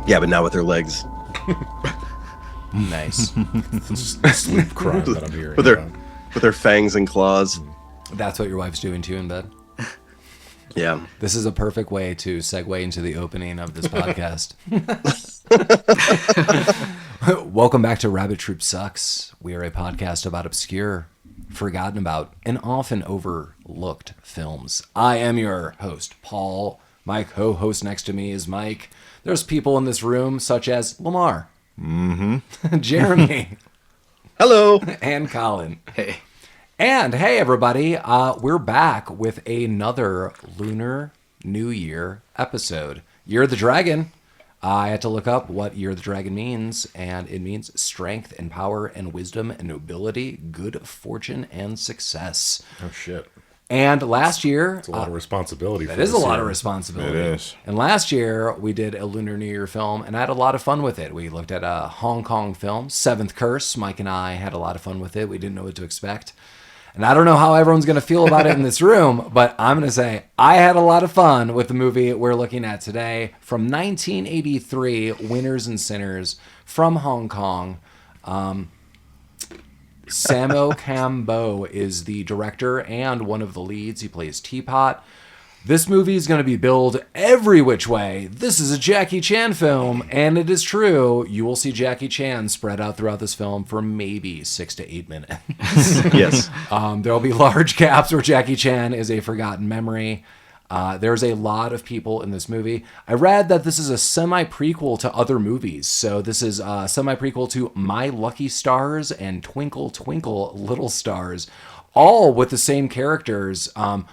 Yeah, but not with their legs. Nice. Sleep crime that I'm hearing. With their fangs and claws. That's what your wife's doing to you in bed? Yeah. This is a perfect way to segue into the opening of this podcast. Welcome back to Rabbit Troop Sucks. We are a podcast about obscure, forgotten about, and often overlooked films. I am your host, Paul. My co-host next to me is Mike. There's people in this room such as Lamar. Mm-hmm. Jeremy. Hello. And Collin. Hey. And hey, everybody, we're back with another Lunar New Year episode. Year of the Dragon. I had to look up what Year of the Dragon means, and it means strength and power and wisdom and nobility, good fortune and success. Oh, shit. And last year... It's a lot of responsibility. That is a lot of responsibility. It is. And last year, we did a Lunar New Year film, and I had a lot of fun with it. We looked at a Hong Kong film, Seventh Curse. Mike and I had a lot of fun with it. We didn't know what to expect. And I don't know how everyone's going to feel about it in this room, but I'm going to say I had a lot of fun with the movie we're looking at today from 1983, Winners and Sinners from Hong Kong. Sammo Kam-Bo is the director and one of the leads. He plays Teapot. This movie is going to be billed every which way. This is a Jackie Chan film, and it is true. You will see Jackie Chan spread out throughout this film for maybe 6 to 8 minutes. Yes. There will be large gaps where Jackie Chan is a forgotten memory. There's a lot of people in this movie. I read that this is a semi-prequel to other movies. So this is a semi-prequel to My Lucky Stars and Twinkle Twinkle Little Stars. All with the same characters. All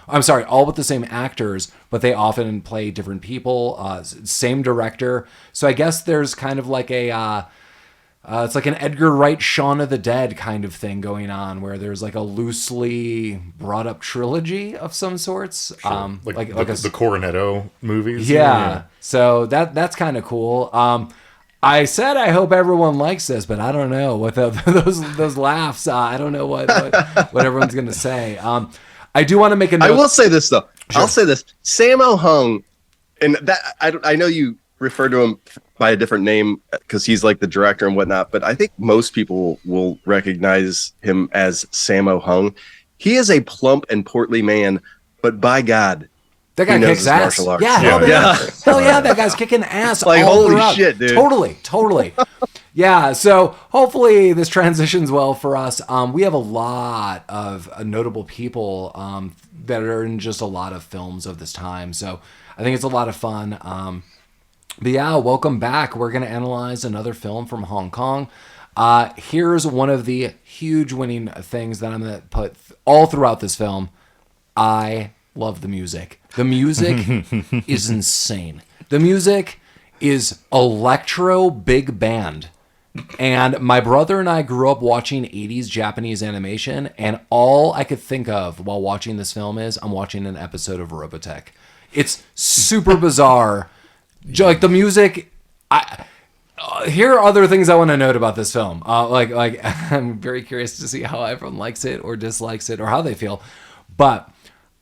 with the same actors, but they often play different people. Same director. So I guess there's kind of like it's like an Edgar Wright Shaun of the Dead kind of thing going on, where there's like a loosely brought up trilogy of some sorts. Sure. Like the Coronetto movies. Yeah. So that's kind of cool. I said I hope everyone likes this, but I don't know what those laughs. I don't know what everyone's gonna say. I do want to make a note. I will say this though. Sure. I'll say this. Sammo Hung, and that I know you refer to him by a different name because he's like the director and whatnot, but I think most people will recognize him as Sammo Hung. He is a plump and portly man, but by God, that guy kicks ass. Yeah, hell yeah, that guy's kicking ass. Like, all holy throughout. shit, dude. Totally. Yeah, so hopefully this transitions well for us. We have a lot of notable people that are in just a lot of films of this time. So I think it's a lot of fun. But yeah, welcome back. We're going to analyze another film from Hong Kong. Here's one of the huge winning things that I'm going to put all throughout this film. I love the music. The music is insane. The music is electro big band. And my brother and I grew up watching 80s Japanese animation, and all I could think of while watching this film is I'm watching an episode of Robotech. It's super bizarre. Like the music, here are other things I want to note about this film. Like I'm very curious to see how everyone likes it or dislikes it or how they feel. But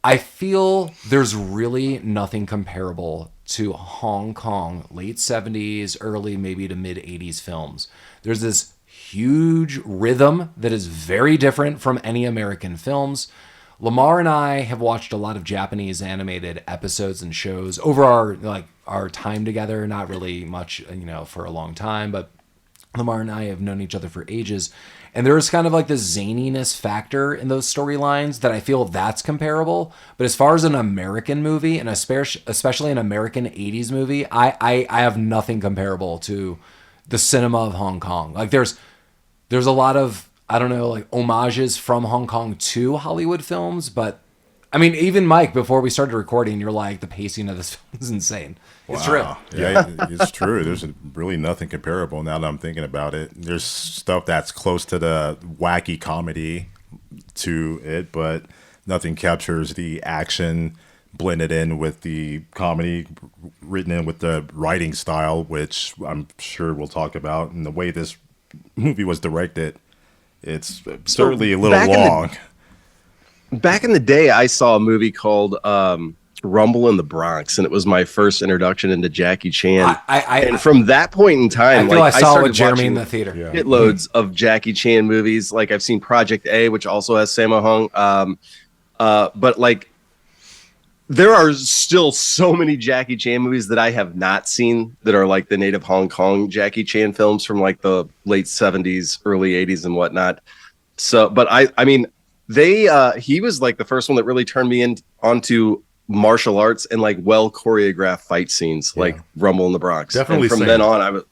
I feel there's really nothing comparable to Hong Kong late 70s, early maybe to mid 80s films. There's this huge rhythm that is very different from any American films. Lamar and I have watched a lot of Japanese animated episodes and shows over our time together. Not really much, for a long time, but Lamar and I have known each other for ages. And there's kind of like this zaniness factor in those storylines that I feel that's comparable. But as far as an American movie, and especially an American 80s movie, I have nothing comparable to the cinema of Hong Kong. Like there's a lot of, I don't know, like homages from Hong Kong to Hollywood films. But I mean, even Mike, before we started recording, you're like, the pacing of this film is insane. Wow. It's true. Yeah, it's true. There's really nothing comparable now that I'm thinking about it. There's stuff that's close to the wacky comedy to it, but nothing captures the action blended in with the comedy, written in with the writing style, which I'm sure we'll talk about. And the way this movie was directed, it's certainly a little long. Back in the day, I saw a movie called Rumble in the Bronx, and it was my first introduction into Jackie Chan. And from that point in time, I feel like I saw it with started Jeremy watching in the theater. shitloads of Jackie Chan movies. Like I've seen Project A, which also has Sammo Hung. But like there are still so many Jackie Chan movies that I have not seen that are like the native Hong Kong Jackie Chan films from like the late 70s, early 80s and whatnot. So, but I mean, he was like the first one that really turned me onto martial arts and like well choreographed fight scenes, like Rumble in the Bronx. Definitely. And from then on, I was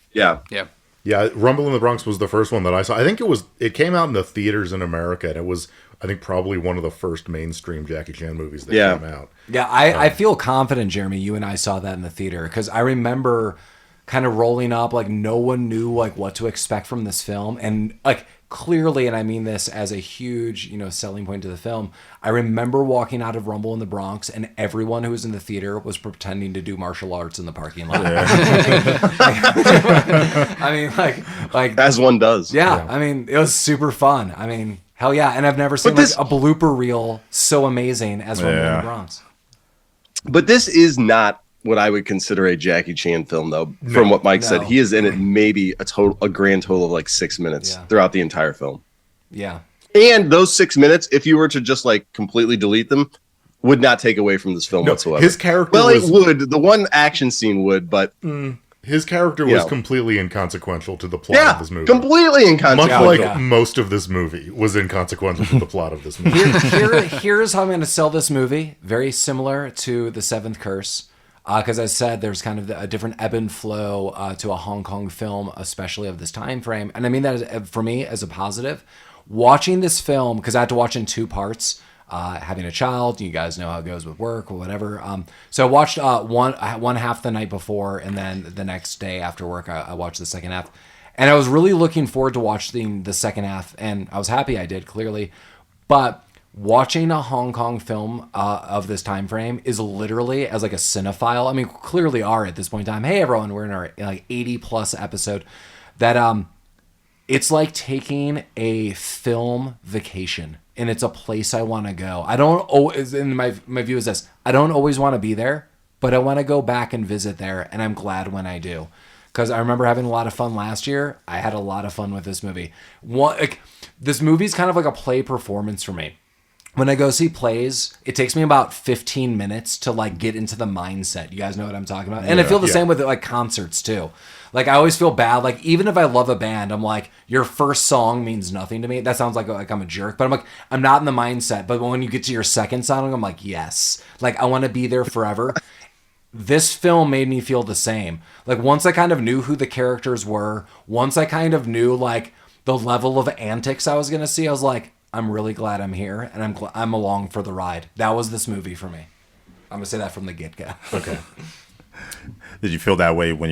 Rumble in the Bronx was the first one that I saw. I think it came out in the theaters in America, and it was, I think, probably one of the first mainstream Jackie Chan movies that came out. Yeah, I feel confident, Jeremy, you and I saw that in the theater, because I remember kind of rolling up, like no one knew like what to expect from this film, and like clearly, and I mean this as a huge, selling point to the film, I remember walking out of Rumble in the Bronx and everyone who was in the theater was pretending to do martial arts in the parking lot. I mean, like as one does. Yeah, I mean, it was super fun. I mean, hell yeah. And I've never seen a blooper reel so amazing as Rumble in the Bronx. But this is not what I would consider a Jackie Chan film, though. From what Mike said, he is in it maybe a grand total of like 6 minutes throughout the entire film. Yeah, and those 6 minutes, if you were to just like completely delete them, would not take away from this film whatsoever. His character, it would. The one action scene would, but his character was completely inconsequential to the plot of this movie. Completely inconsequential. Much like most of this movie was inconsequential to the plot of this movie. Here's how I'm going to sell this movie. Very similar to The Seventh Curse. Because I said there's kind of a different ebb and flow to a Hong Kong film, especially of this time frame. And I mean that for me as a positive. Watching this film, because I had to watch in 2 parts, having a child, you guys know how it goes with work or whatever. So I watched one half the night before, and then the next day after work, I watched the second half. And I was really looking forward to watching the second half, and I was happy I did, clearly. But watching a Hong Kong film of this time frame is literally, as like a cinephile, I mean, clearly are at this point in time. Hey, everyone, we're in our like 80 plus episode. That it's like taking a film vacation, and it's a place I want to go. I don't always, and my view is this: I don't always want to be there, but I want to go back and visit there, and I'm glad when I do. Because I remember having a lot of fun last year. I had a lot of fun with this movie. This movie's kind of like a play performance for me. When I go see plays, it takes me about 15 minutes to like get into the mindset. You guys know what I'm talking about? And I feel the same with like concerts too. Like I always feel bad. Like even if I love a band, I'm like, your first song means nothing to me. That sounds like I'm a jerk, but I'm like, I'm not in the mindset. But when you get to your second song, I'm like, yes. Like I want to be there forever. This film made me feel the same. Like once I kind of knew who the characters were, once I kind of knew like the level of antics I was going to see, I was like, I'm really glad I'm here, and I'm along for the ride. That was this movie for me. I'm gonna say that from the get-go. Okay. Did you feel that way when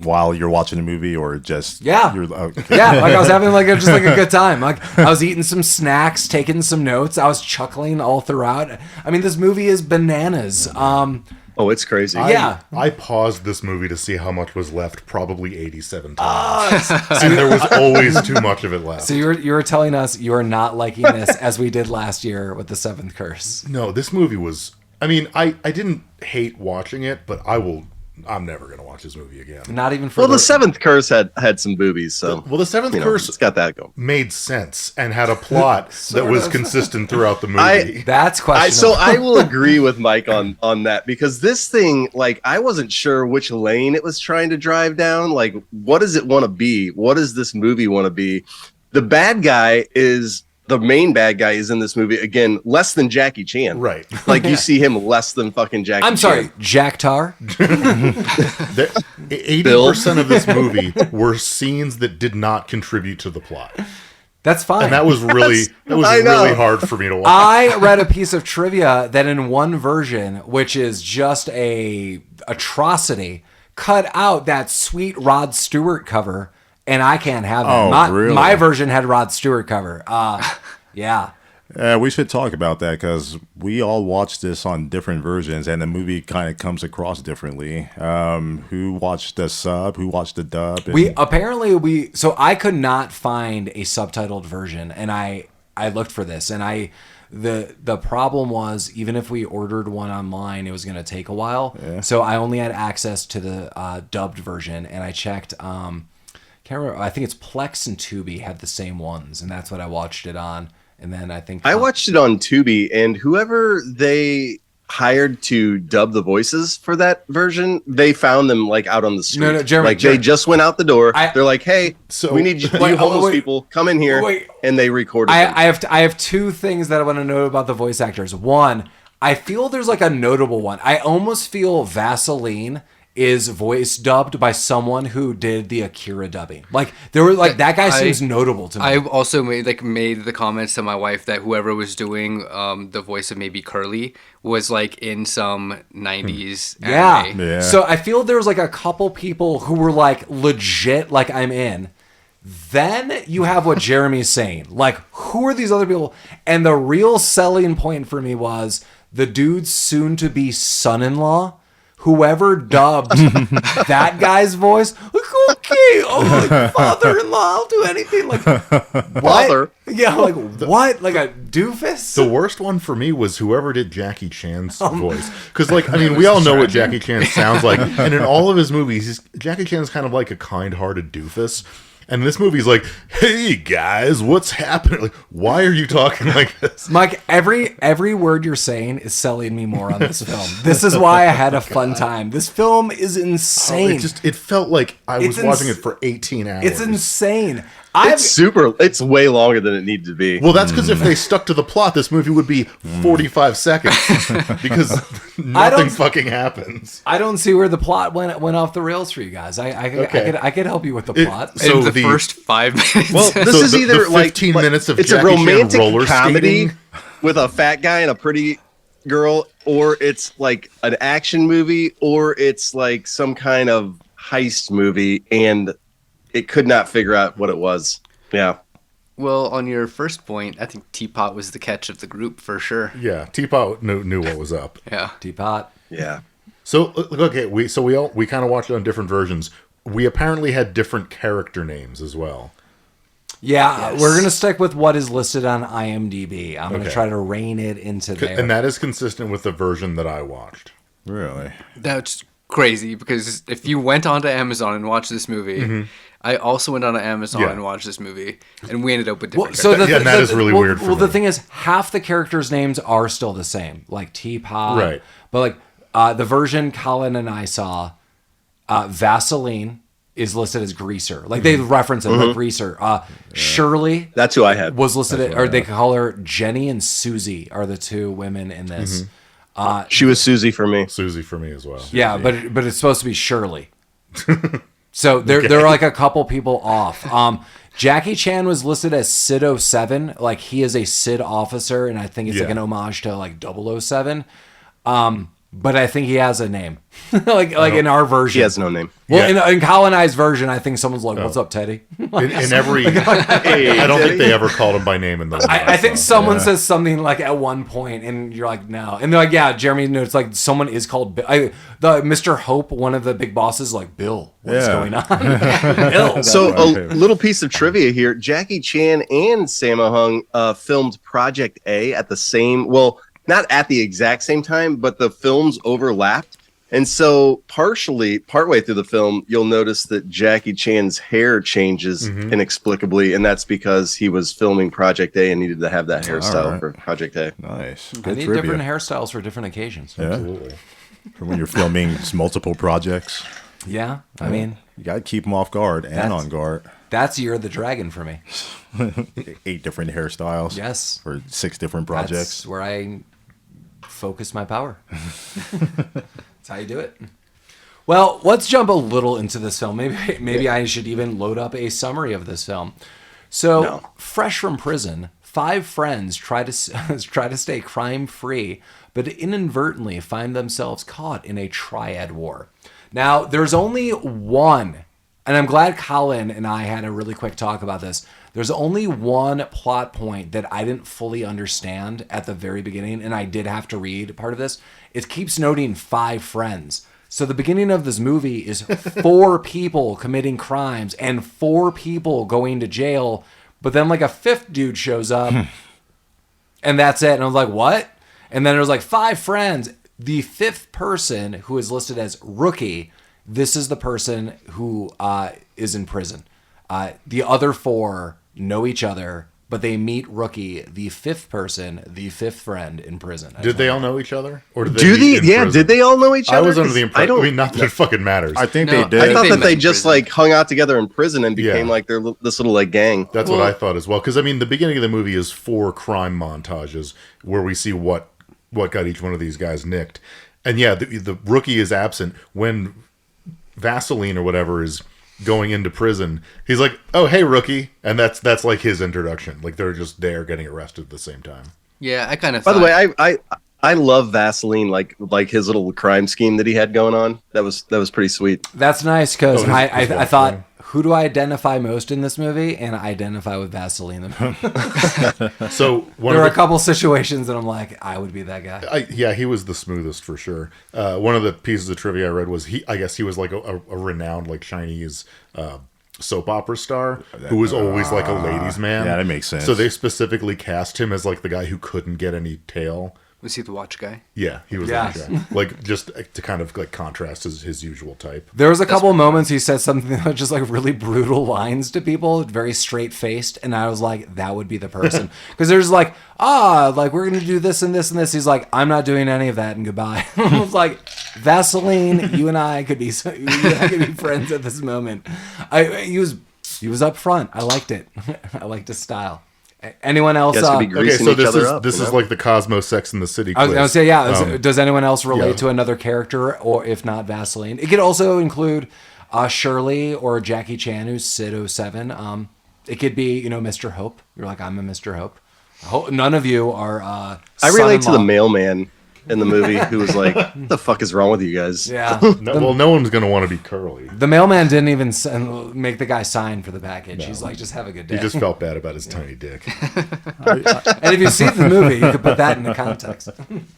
while you're watching the movie, or just yeah, like I was having like a good time. Like I was eating some snacks, taking some notes. I was chuckling all throughout. I mean, this movie is bananas. Oh, it's crazy. I paused this movie to see how much was left, probably 87 times. And there was always too much of it left. So you were telling us you are not liking this as we did last year with The Seventh Curse. No, this movie was... I mean, I didn't hate watching it, but I'm never going to watch this movie again. Not even for The Seventh Curse had some boobies, so... Well, The Seventh Curse... It's got that going. Made sense and had a plot that was consistent throughout the movie. That's questionable. So I will agree with Mike on that, because this thing, like, I wasn't sure which lane it was trying to drive down. Like, what does it want to be? What does this movie want to be? The main bad guy is in this movie, again, less than Jackie Chan. Right. Like, you see him less than fucking Jackie Chan. I'm sorry, Jack Tar? 80% of this movie were scenes that did not contribute to the plot. That's fine. And that was really hard for me to watch. I read a piece of trivia that in one version, which is just a atrocity, cut out that sweet Rod Stewart cover. And I can't have that. Really? My version had Rod Stewart cover. Yeah. We should talk about that, because we all watched this on different versions, and the movie kind of comes across differently. Who watched the sub? Who watched the dub? So I could not find a subtitled version, and I looked for this, and The problem was, even if we ordered one online, it was going to take a while. Yeah. So I only had access to the dubbed version, and I checked. Can't remember. I think it's Plex and Tubi had the same ones, and that's what I watched it on. And then I think I watched it on Tubi, and whoever they hired to dub the voices for that version, they found them like out on the street. No, Jeremy, they just went out the door. They're like, "Hey, So- we need you homeless people come in here," and they recorded. I have two things that I want to know about the voice actors. One, I feel there's like a notable one. I almost feel Vaseline is voice dubbed by someone who did the Akira dubbing. Like there were like that guy seems notable to me. I also made the comments to my wife that whoever was doing the voice of maybe Curly was like in some 90s anime. Yeah. So I feel there was like a couple people who were like legit, like I'm in. Then you have what Jeremy's saying. Like, who are these other people? And the real selling point for me was the dude's soon-to-be son-in-law. Whoever dubbed that guy's voice, like, okay, like, father-in-law, I'll do anything. Like, what? Father? Yeah, like, what? Like a doofus? The worst one for me was whoever did Jackie Chan's voice. Because, like, I mean, we all know what Jackie Chan sounds like. And in all of his movies, Jackie Chan's kind of like a kind-hearted doofus. And this movie's like, hey, guys, what's happening? Like, why are you talking like this? Mike, every word you're saying is selling me more on this film. This is why I had a fun time. This film is insane. It felt like I was watching it for 18 hours. It's insane. It's way longer than it needed to be. Well, that's because if they stuck to the plot, this movie would be 45 seconds because nothing fucking happens. I don't see where the plot went off the rails for you guys. I could help you with the plot. So the first 5 minutes. Well, this is either the like 15 minutes of it's Jackie a Chan romantic roller comedy skating. with a fat guy and a pretty girl, or it's like an action movie, or it's like some kind of heist movie, and it could not figure out what it was. Yeah. Well, on your first point, I think Teapot was the catch of the group for sure. Yeah, Teapot knew what was up. Yeah. Teapot. Yeah. So okay, we kind of watched it on different versions. We apparently had different character names as well. Yeah, we're going to stick with what is listed on IMDb. I'm going to try to rein it into there. And that is consistent with the version that I watched. Really? That's crazy because if you went onto Amazon and watched this movie, I also went onto Amazon and watched this movie, and we ended up with different and that is really weird for Well, me. the thing is, half the characters' names are still the same, like Teapot. Right. But like the version Collin and I saw, Vaseline is listed as Greaser. Like they reference it, like Greaser. Shirley. That's who I had. Was listed, or they call her Jenny and Susie are the two women in this. She was Susie for me. Susie for me as well. Yeah, but it's supposed to be Shirley. So there are like a couple people off. Jackie Chan was listed as Sid 07, like he is a Sid officer, and I think it's like an homage to like 007. But I think he has a name, like in our version. He has no name. Well, in colonized version, I think someone's like, "What's up, Teddy?" In every, I don't think they ever called him by name in those. I think someone says something like at one point, and you're like, "No," and they're like, "Yeah, Jeremy." No, it's like someone is called Bill. The Mr. Hope, one of the big bosses, like Bill. What's going on? Bill. So a little piece of trivia here: Jackie Chan and Sammo Hung filmed Project A at the same. Well, not at the exact same time, but the films overlapped. And so partway through the film, you'll notice that Jackie Chan's hair changes inexplicably. And that's because he was filming Project A and needed to have that hairstyle for Project A. Nice. I Good need trivia. different hairstyles for different occasions. Yeah. Absolutely. For when you're filming multiple projects, Yeah, I mean, you got to keep them off guard and on guard. that's Year of the Dragon for me. 8 different hairstyles. Yes. For 6 different projects. That's where I focus my power. That's how you do it. Well, let's jump a little into this film. Maybe I should even load up a summary of this film. So, fresh from prison, 5 friends try to stay crime-free, but inadvertently find themselves caught in a triad war. Now, there's only one, and I'm glad Collin and I had a really quick talk about this. There's only one plot point that I didn't fully understand at the very beginning, and I did have to read part of this. It keeps noting 5 friends. So the beginning of this movie is 4 people committing crimes and 4 people going to jail, but then like a 5th dude shows up And that's it. And I was like, what? And then there was like 5 friends. The 5th person who is listed as rookie, this is the person who is in prison. The other 4 know each other, but they meet rookie, the 5th person, the 5th friend in prison. Did they all know each other? Or did Do meet in they? Yeah, prison? did they all know each other? I was under the 'Cause impression. I mean, not that it fucking matters. I think No, they did. I thought they that met they in just prison. like hung out together in prison and became Yeah. like this little like gang. That's what I thought as well. Because I mean, the beginning of the movie is 4 crime montages where we see what got each one of these guys nicked, and yeah, the rookie is absent when Vaseline or whatever is going into prison. He's like, "Oh, hey, rookie," and that's like his introduction. Like they're just there getting arrested at the same time. Yeah, I kind of. By the way, I love Vaseline, like his little crime scheme that he had going on. That was pretty sweet. That's nice because his I watch thought, thing. who do I identify most in this movie? And I identify with Vaseline. So one There of are the a couple situations that I'm like, I would be that guy. yeah, he was the smoothest for sure. One of the pieces of trivia I read was I guess he was like a renowned like Chinese soap opera star who was always like a ladies' man. Yeah, that makes sense. So they specifically cast him as like the guy who couldn't get any tail. Was he the watch guy? Yeah, he was Yeah. that guy. Like just to kind of like contrast his usual type. There was a couple moments he said something that was just like really brutal lines to people, very straight faced, and I was like, that would be the person. Because there's like, like we're gonna do this and this and this. He's like, I'm not doing any of that, and goodbye. I was like, Vaseline, you and I could be friends at this moment. He was up front. I liked it. I liked his style. Anyone else? You guys could be Okay, greasing so each this other is up. this you is know? like the Cosmo Sex in the City I was quiz. going to say, yeah. Does anyone else relate yeah. to another character, or if not Vaseline? It could also include Shirley or Jackie Chan, who's Sid 07. It could be, Mr. Hope. You're like, I'm a Mr. Hope. None of you are. I relate to the son-in-law. mailman in the movie who was like, "What the fuck is wrong with you guys?" Yeah. No one's gonna want to be Curly. The mailman didn't even make the guy sign for the package. He's like, just have a good day. He just felt bad about his tiny dick. And if you see the movie, you could put that into context.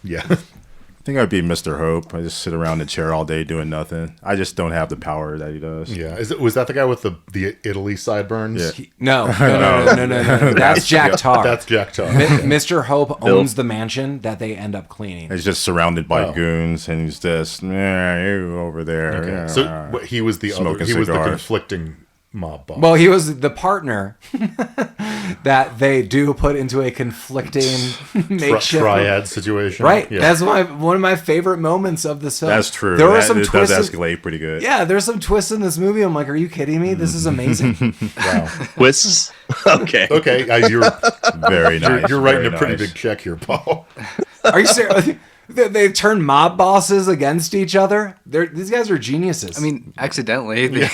Yeah. I think I'd be Mr. Hope. I just sit around the chair all day doing nothing. I just don't have the power that he does. Yeah. Was that the guy with the Italy sideburns? Yeah. No. That's Jack Tar. That's Jack Tar. Mr. Hope owns the mansion that they end up cleaning. He's just surrounded by Oh. goons, and he's just, you over there. Yeah. So he was the other. Smoking He was the cigars. conflicting mob boss. Well, he was the partner that they do put into a conflicting makeshift triad situation. Right. Yeah. That's one of my favorite moments of this film. That's true. There were That- some it twists. does escalate pretty good. Yeah, there's some twists in this movie. I'm like, are you kidding me? This is amazing. Wow. Twists. Okay. Okay. You're Very nice. you're writing very a pretty nice. big check here, Paul. Are you serious? They've turned mob bosses against each other. These guys are geniuses. I mean, accidentally.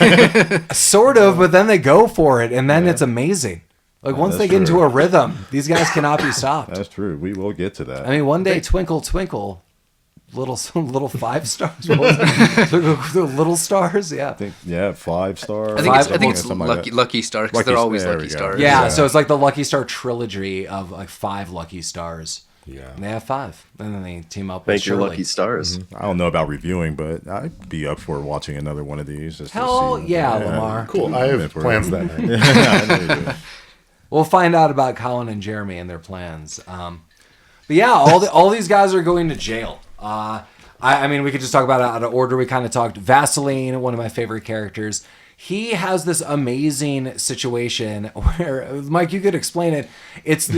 sort of, but then they go for it, and then it's amazing. Like once they that's get into true. a rhythm, these guys cannot be stopped. That's true. We will get to that. I mean, one day, twinkle, twinkle, little 5 stars, little stars, yeah. I think, 5 stars. I think it's something like that. Lucky Star because Lucky- they're always there Lucky we go. Stars. Yeah, Yeah. so it's like the Lucky Star trilogy of like 5 Lucky Stars. Yeah. And they have 5, and then they team up with Thank your Shirley. lucky stars. I don't know about reviewing, but I'd be up for watching another one of these. Just to Hell see. yeah, Lamar. Cool. I have for plans it. that night. Yeah, I know you do. We'll find out about Collin and Jeremy and their plans. But yeah, all these guys are going to jail. I mean, we could just talk about it out of order. We kind of talked Vaseline, one of my favorite characters. He has this amazing situation where, Mike, you could explain it. It's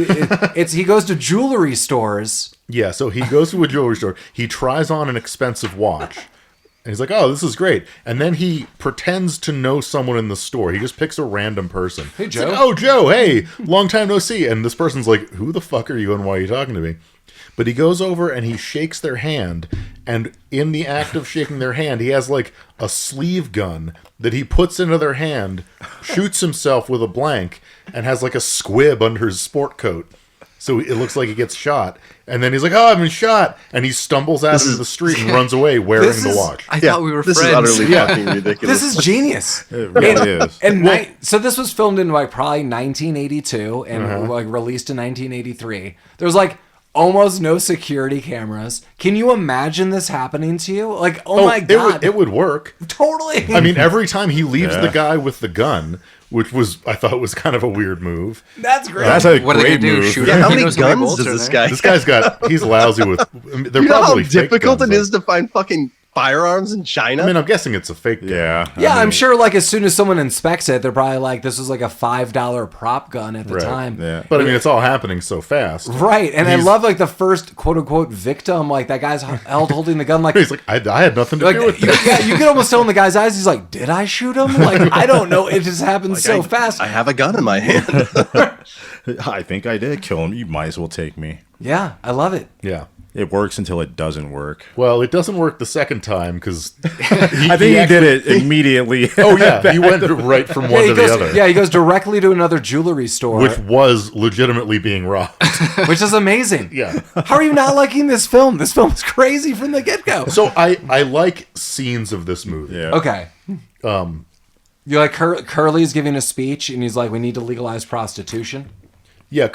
he goes to jewelry stores. Yeah, so he goes to a jewelry store. He tries on an expensive watch. And he's like, oh, this is great. And then he pretends to know someone in the store. He just picks a random person. Hey, It's Joe. like, oh, Joe, hey, long time no see. And this person's like, who the fuck are you and why are you talking to me? But he goes over and he shakes their hand. And in the act of shaking their hand, he has like a sleeve gun that he puts into their hand, shoots himself with a blank, and has like a squib under his sport coat. So it looks like he gets shot. And then he's like, oh, I've been shot. And he stumbles out into the street and runs away wearing This the is- watch. I thought we were This friends. is utterly fucking ridiculous. This is genius. It really is. And so this was filmed in like probably 1982 and like released in 1983. There's like almost no security cameras. Can you imagine this happening to you? Like, oh my God. It would work. Totally. I mean, every time he leaves the guy with the gun, which I thought was kind of a weird move. That's great. That's a What are they great gonna do? move. Shoot Yeah, him? how He many knows how many guns bolts does are this there. guy? He's lousy with. They're You know how probably fake difficult guns, it is to find fucking firearms in China? I mean, I'm guessing it's a fake gun. Yeah. Yeah, I'm sure like as soon as someone inspects it, they're probably like, this was like a $5 prop gun at the Right. time. Yeah. But I mean, it's all happening so fast. Right. And I love like the first quote unquote victim, like that guy's held holding the gun like He's like, I had nothing to like do with this. yeah, you can almost tell in the guy's eyes, he's like, did I shoot him? Like, I don't know. It just happens so fast. I have a gun in my hand. I think I did kill him. You might as well take me. Yeah, I love it. Yeah. It works until it doesn't work. Well, it doesn't work the second time because I think he did it immediately. Oh yeah, he went right from one to the other. Yeah, he goes directly to another jewelry store, Which was legitimately being robbed. which is amazing. Yeah. How are you not liking this film? This film is crazy from the get-go. So I like scenes of this movie. Yeah. Okay. You're like Curly's giving a speech, and he's like, "We need to legalize prostitution," Yeah.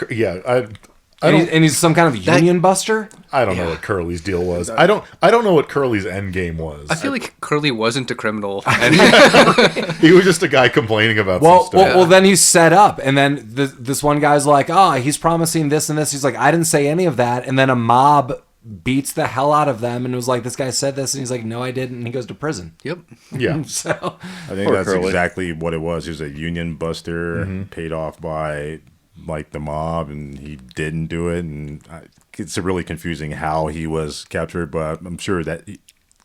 I and, don't. and he's some kind of union buster. I don't know what Curly's deal was. I don't know what Curly's end game was. I feel like Curly wasn't a criminal. He was just a guy complaining about Well, some stuff. well, then he's set up, and then this one guy's like, he's promising this and this. He's like, I didn't say any of that, and then a mob beats the hell out of them, and it was like, this guy said this, and he's like, no, I didn't, and he goes to prison. Yep. Yeah. So I think Poor that's Curly. exactly what it was. He was a union buster paid off by like the mob, and he didn't do it. And it's really confusing how he was captured, but I'm sure that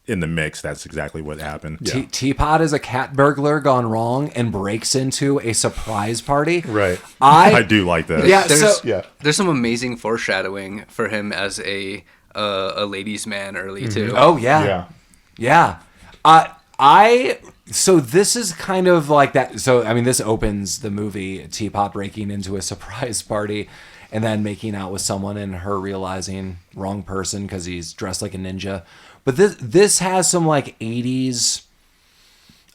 in the mix, that's exactly what happened. Yeah. Teapot is a cat burglar gone wrong and breaks into a surprise party. Right. I do like that. Yeah. There's, Yeah. there's some amazing foreshadowing for him as a ladies' man early too. Oh yeah. Yeah. So this is kind of like that. So, I mean, this opens the movie, Teapot breaking into a surprise party and then making out with someone and her realizing wrong person because he's dressed like a ninja. But this has some like 80s,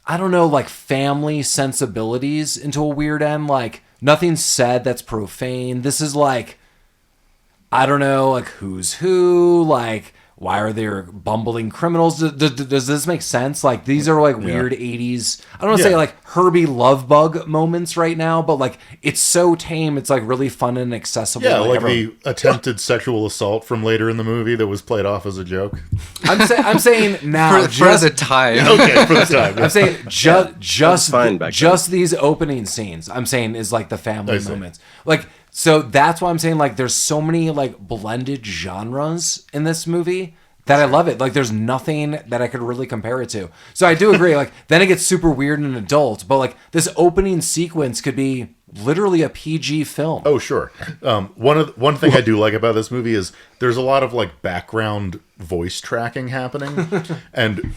I don't know, like family sensibilities into a weird end. Like nothing's said that's profane. This is like, I don't know, like who's who, like why are there bumbling criminals? Does this make sense? Like these are like weird 80s. I don't want to say like Herbie Lovebug moments right now, but like it's so tame. It's like really fun and accessible. Yeah, like the attempted sexual assault from later in the movie that was played off as a joke. I'm saying now for the time. Okay, for the time. I'm saying just fine back just these opening scenes. I'm saying is like the family I see. moments. Like so that's why I'm saying like there's so many like blended genres in this movie that I love it. Like there's nothing that I could really compare it to. So I do agree. Like then it gets super weird and adult, but like this opening sequence could be literally a PG film. Oh, sure. One thing I do like about this movie is there's a lot of like background voice tracking happening, and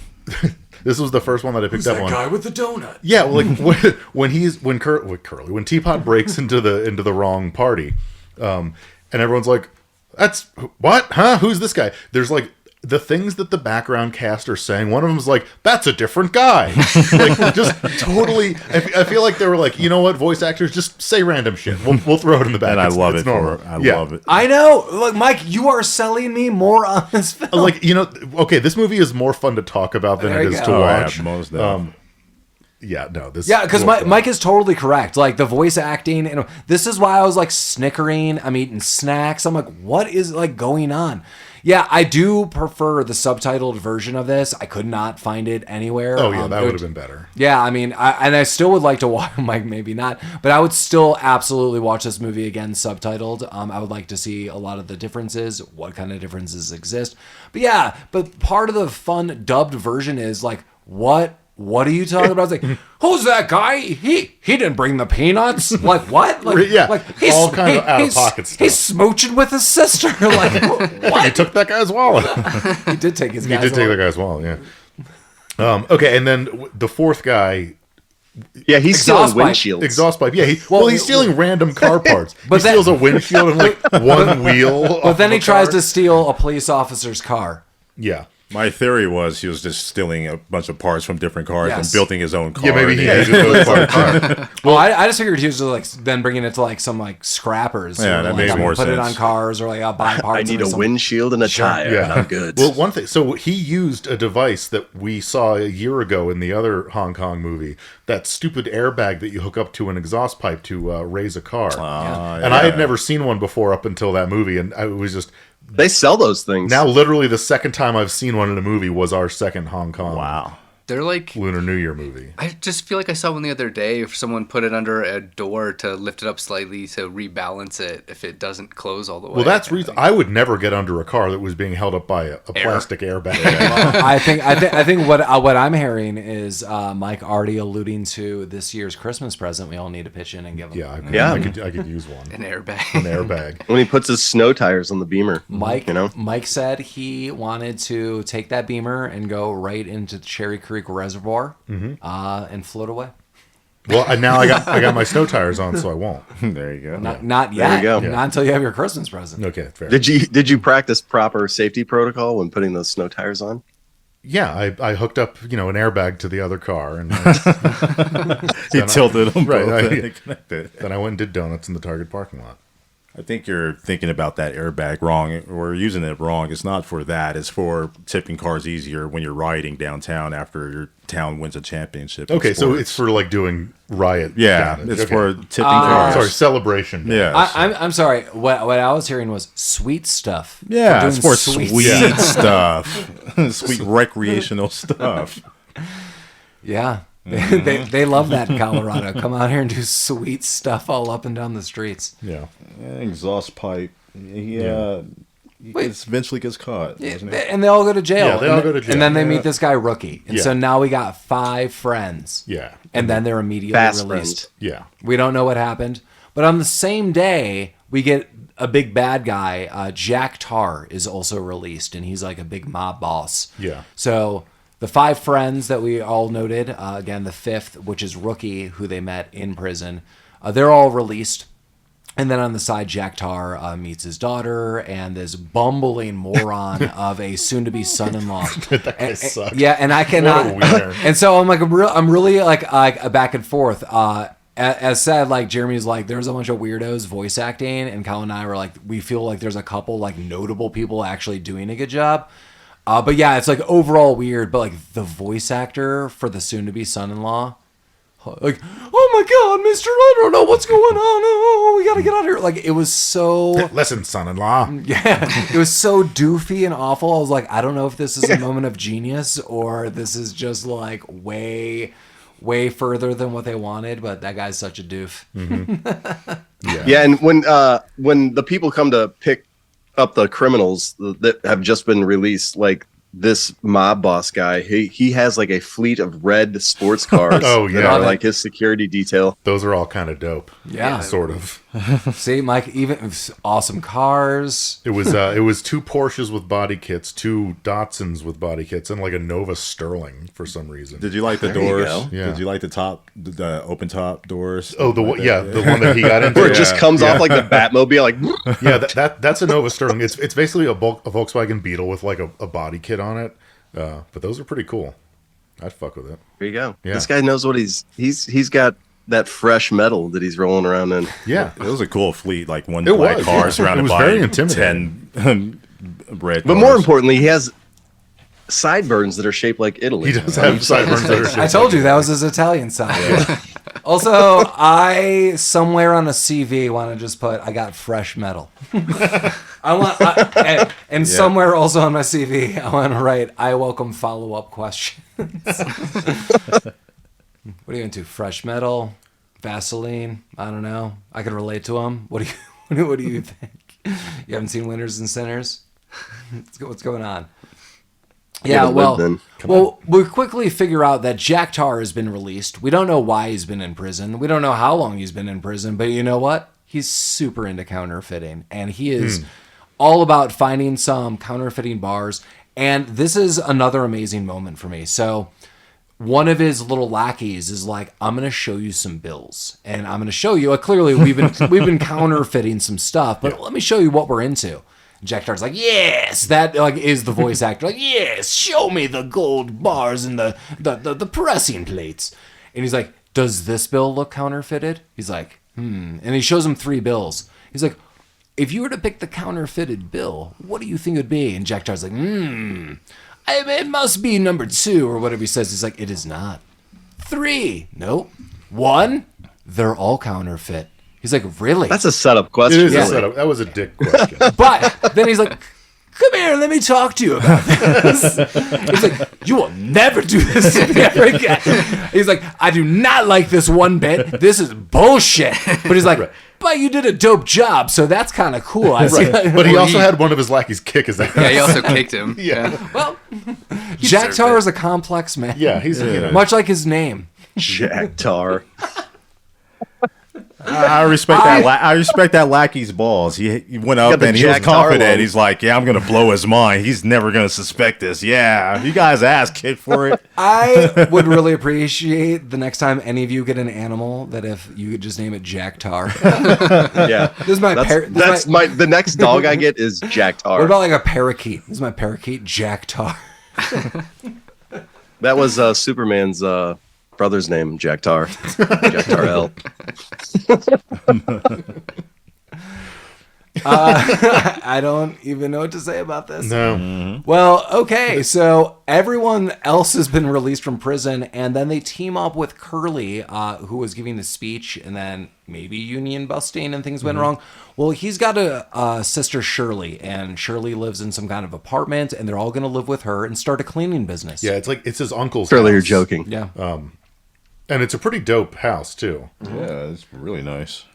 this was the first one that I picked up on. Guy with the donut. Yeah, well, like when Teapot breaks into the wrong party, and everyone's like, "That's what? Huh? Who's this guy?" There's like the things that the background cast are saying. One of them's like, "That's a different guy." Like just totally. I feel like they were like, you know what, voice actors, just say random shit. We'll throw it in the back. And I love It's it. normal. I Yeah. love it. I know. Look, Mike, you are selling me more on this film. Like, you know, okay, this movie is more fun to talk about than There it you is go. to Oh, yeah, watch. most definitely. Yeah, no, this. Yeah, because Mike is totally correct. Like the voice acting, and this is why I was like snickering. I'm eating snacks. I'm like, what is like going on? Yeah, I do prefer the subtitled version of this. I could not find it anywhere. Oh yeah, that it would have been better. Yeah, I mean, I still would like to watch. Mike, maybe not, but I would still absolutely watch this movie again subtitled. I would like to see a lot of the differences, what kind of differences exist. But yeah, but part of the fun dubbed version is like, what are you talking about? It's like, who's that guy? He didn't bring the peanuts. Like what? Like Yeah, like all kind of out-of-pocket stuff. He's smooching with his sister. Like He what? took that guy's wallet. He did take his. He did take that guy's wallet. Yeah. Okay, and then the fourth guy, Yeah, he's stealing Exhaust pipe. windshields. exhaust pipe. Yeah, he's stealing random car parts. But He steals a windshield and like one wheel. But then he tries to steal a police officer's car. Yeah. My theory was he was just stealing a bunch of parts from different cars and building his own car. Yeah, maybe he hated those parts. Well, I just figured he was just like then bringing it to like some like scrappers. Yeah, or, that like, makes I'm gonna more put it on sense. cars or like I'll buy parts. I need or a something. windshield and a tire. Yeah. And I'm good. Well, one thing. So he used a device that we saw a year ago in the other Hong Kong movie. That stupid airbag that you hook up to an exhaust pipe to raise a car. And I had never seen one before up until that movie, and I was just. They sell those things. Now, literally, the second time I've seen one in a movie was our second Hong Kong They're like Lunar New Year movie. I just feel like I saw one the other day. If someone put it under a door to lift it up slightly to rebalance it, if it doesn't close all the way. Well, that's reason I would never get under a car that was being held up by a plastic airbag. I think what I'm hearing is Mike already alluding to this year's Christmas present. We all need to pitch in and give him. I could use one. an airbag. An airbag. When he puts his snow tires on the Beamer. Mike said he wanted to take that Beamer and go right into the Cherry Creek Reservoir and float away. Well, now I got my snow tires on, so I won't. There you go. Not yet. There you go. Not until you have your Christmas present. Okay, fair. Did you practice proper safety protocol when putting those snow tires on? Yeah, I hooked up, an airbag to the other car, and He tilted them Right, both I- and connected. then I went and did donuts in the Target parking lot. I think you're thinking about that airbag wrong, or using it wrong. It's not for that. It's for tipping cars easier when you're riding downtown after your town wins a championship. in Okay, so sports. it's for like doing riot. yeah, damage. it's Okay. for tipping cars. Sorry, celebration. Yeah, I'm sorry. What I was hearing was sweet stuff. yeah, We're it's doing for sweet stuff, sweet recreational stuff. Yeah. They love that in Colorado. Come out here and do sweet stuff all up and down the streets. Yeah. Exhaust pipe. It eventually gets caught. Doesn't it? And they all go to jail. Yeah, they all go to jail. And then they Yeah. meet this guy, Rookie. And Yeah. so now we got 5 friends. Yeah. And then they're immediately Fast released. Yeah. We don't know what happened. But on the same day, we get a big bad guy. Jack Tar is also released, and he's like a big mob boss. Yeah. So the 5 friends that we all noted, again, the 5th, which is Rookie, who they met in prison, they're all released. And then on the side, Jack Tar meets his daughter and this bumbling moron of a soon-to-be son-in-law. That guy sucked. Yeah, and I cannot. What a wiener. And so I'm like, I'm really like back and forth. As said, like Jeremy's like, there's a bunch of weirdos voice acting, and Colin and I were like, we feel like there's a couple like notable people actually doing a good job. But yeah, it's like overall weird. But like the voice actor for the soon-to-be son-in-law, like, oh my God, Mister, I don't know what's going on. Oh, we gotta get out of here. Like it was so. Listen, son-in-law. Yeah, it was so doofy and awful. I was like, I don't know if this is a moment of genius or this is just like way further than what they wanted. But that guy's such a doof. Yeah, and when the people come to pick up the criminals that have just been released, like this mob boss guy, he has like a fleet of red sports cars. Oh, yeah. that are like his security detail. Those are all kind of dope. Yeah. Sort of. See, Mike, even awesome cars. It was 2 Porsches with body kits, 2 Datsuns with body kits, and like a Nova Sterling for some reason. Did you like the There you doors? go. Yeah. Did you like the open top doors? Oh, the Like one, that? yeah, the one that he got into. Where it just comes off like the Batmobile, like Yeah, that's a Nova Sterling. It's basically a Volkswagen Beetle with like a body kit on it. But those are pretty cool. I'd fuck with it. there you go. Yeah. This guy knows what he's got that fresh metal that he's rolling around in. Yeah. It was a cool fleet, like one It black was, car yeah. surrounded It was by very intimidating. 10 red But cars. more importantly, he has sideburns that are shaped like Italy. He does have sideburns that are shaped I told you that was his Italian side. Also, I somewhere on a CV want to just put I got fresh metal. And somewhere also on my CV I want to write I welcome follow-up questions. What are you into? Fresh metal, Vaseline? I don't know. I can relate to them. What do you think? You haven't seen Winners and Sinners? What's going on? Yeah, haven't well, lived we quickly figure out that Jack Tar has been released. We don't know why he's been in prison. We don't know how long he's been in prison, but you know what? He's super into counterfeiting, and he is all about finding some counterfeiting bars. And this is another amazing moment for me. So one of his little lackeys is like, I'm going to show you some bills, and I'm going to show you, clearly we've been counterfeiting some stuff, but let me show you what we're into. Jack Tar's like, yes, that like is the voice actor. Like, yes, show me the gold bars and the pressing plates. And he's like, does this bill look counterfeited? He's like, And he shows him 3 bills. He's like, if you were to pick the counterfeited bill, what do you think it would be? And Jack Tar's like, it must be number 2 or whatever he says. He's like, it is not. 3, nope. 1, they're all counterfeit. He's like, really? That's a setup question. It is a setup. That was a dick question. But then he's like, come here, let me talk to you about this. He's like, you will never do this to me ever again. He's like, I do not like this one bit. This is bullshit. But he's like, but you did a dope job, so that's kind of cool. I see. But he also had one of his lackeys kick his ass. Yeah, he also kicked him. Yeah. Well, Jack Tar is a complex man. Yeah, he's much like his name. Jack Tar. I respect that. I respect that lackey's balls. He went up the and he was Jack Tar confident. one. He's like, "Yeah, I'm gonna blow his mind. He's never gonna suspect this." Yeah, you guys asked kid for it. I would really appreciate the next time any of you get an animal that if you could just name it Jack Tar. Yeah. This is my The next dog I get is Jack Tar. What about like a parakeet? This is my parakeet, Jack Tar. That was Superman's brother's name, Jack Tar. Jack Tar-El. I don't even know what to say about this. No. Well, okay, so everyone else has been released from prison, and then they team up with Curly, who was giving the speech, and then maybe union busting and things went wrong. Well, he's got a sister, Shirley, and Shirley lives in some kind of apartment, and they're all going to live with her and start a cleaning business. Yeah, it's his uncle's Surely you're house. joking. Yeah. And it's a pretty dope house, too. Yeah, it's really nice.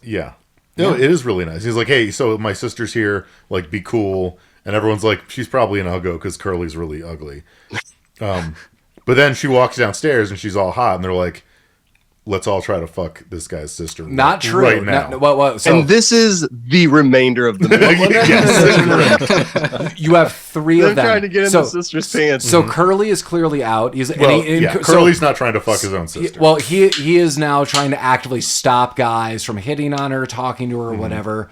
Yeah. No, it is really nice. He's like, hey, so my sister's here, like, be cool. And everyone's like, she's probably an uggo because Curly's really ugly. But then she walks downstairs and she's all hot, and they're like, let's all try to fuck this guy's sister. Not true. Right now. So And this is the remainder of the movie. Yes. you have 3 They're of them. trying to get in the sister's pants. So Curly is clearly out. Curly's not trying to fuck his own sister. He is now trying to actively stop guys from hitting on her, talking to her, or whatever.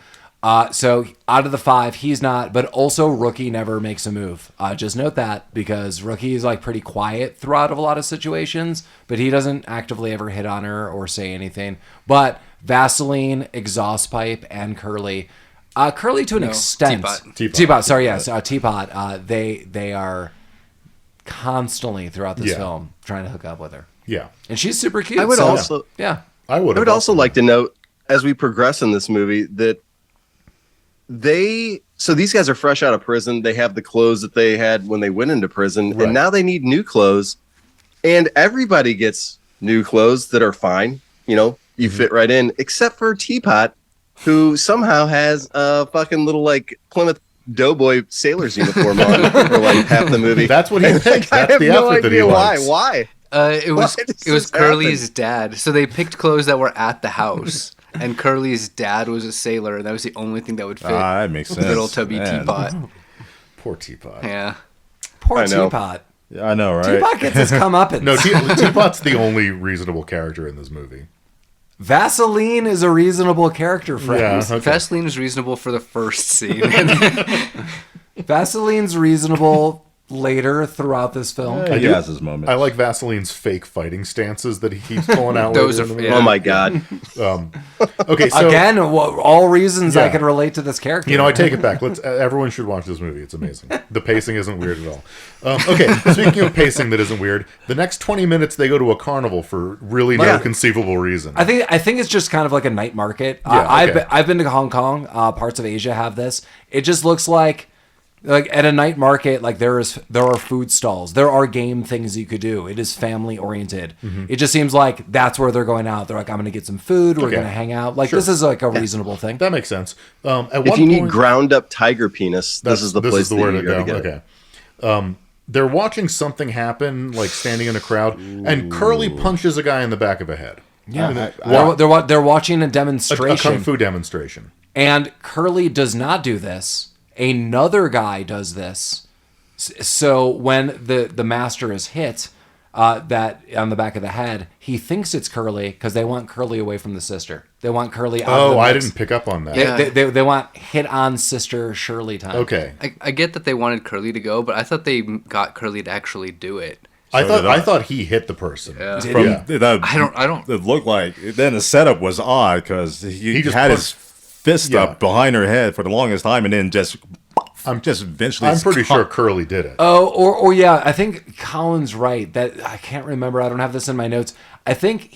So out of the 5, he's not, but also Rookie never makes a move. Just note that, because Rookie is like pretty quiet throughout a lot of situations, but he doesn't actively ever hit on her or say anything. But Vaseline, Exhaust Pipe, and Curly, Curly to an extent. Teapot. Sorry, yes, Teapot. They are constantly throughout this film trying to hook up with her. Yeah. And she's super cute. I would also like to note, as we progress in this movie, that these guys are fresh out of prison. They have the clothes that they had when they went into prison, and now they need new clothes. And everybody gets new clothes that are fine. You fit right in, except for Teapot, who somehow has a fucking little like Plymouth Doughboy sailor's uniform on for like half the movie. That's what he thinks. That's the outfit that he likes. Why? It was Curly's dad. So they picked clothes that were at the house. And Curly's dad was a sailor, and that was the only thing that would fit. That makes sense. Little tubby Teapot. Poor Teapot. Yeah. Poor I know. Teapot. Yeah, I know, right? Teapot gets his comeuppance. No, Teapot's the only reasonable character in this movie. Vaseline is a reasonable character, friends. Yeah, okay. Vaseline is reasonable for the first scene. Vaseline's reasonable later throughout this film. He has his moments. I like Vaseline's fake fighting stances that he keeps pulling out. Those later in are- the yeah. Oh my god! Okay, so Again, all reasons I Yeah. can relate to this character. I take it back. Everyone should watch this movie. It's amazing. The pacing isn't weird at all. Okay, speaking of pacing that isn't weird, the next 20 minutes they go to a carnival for really no conceivable reason. I think it's just kind of like a night market. Yeah, okay. I've been to Hong Kong. Parts of Asia have this. It just looks like at a night market, like there are food stalls, there are game things you could do. It is family oriented. It just seems like that's where they're going out. They're like, I'm going to get some food. We're Okay. going to hang out. Like Sure. this is like a reasonable thing. That makes sense. If you need ground up tiger penis, this is the place where that to you gotta go. get. Okay. They're watching something happen, like standing in a crowd, and Curly punches a guy in the back of a head. Yeah, Why? they're watching a A demonstration, kung fu demonstration. and Curly does not do this. Another guy does this. So when the master is hit, that on the back of the head, he thinks it's Curly because they want Curly away from the sister. They want Curly out of the I mix. didn't pick up on that. They want hit on sister Shirley time. Okay. I get that they wanted Curly to go, but I thought they got Curly to actually do it. I did I. thought he hit the person. Yeah. I don't. It looked like then the setup was odd because he just had put- his fist up behind her head for the longest time, and then eventually. I'm pretty sure Curly did it. Oh, or yeah, I think Colin's right. That I can't remember. I don't have this in my notes. I think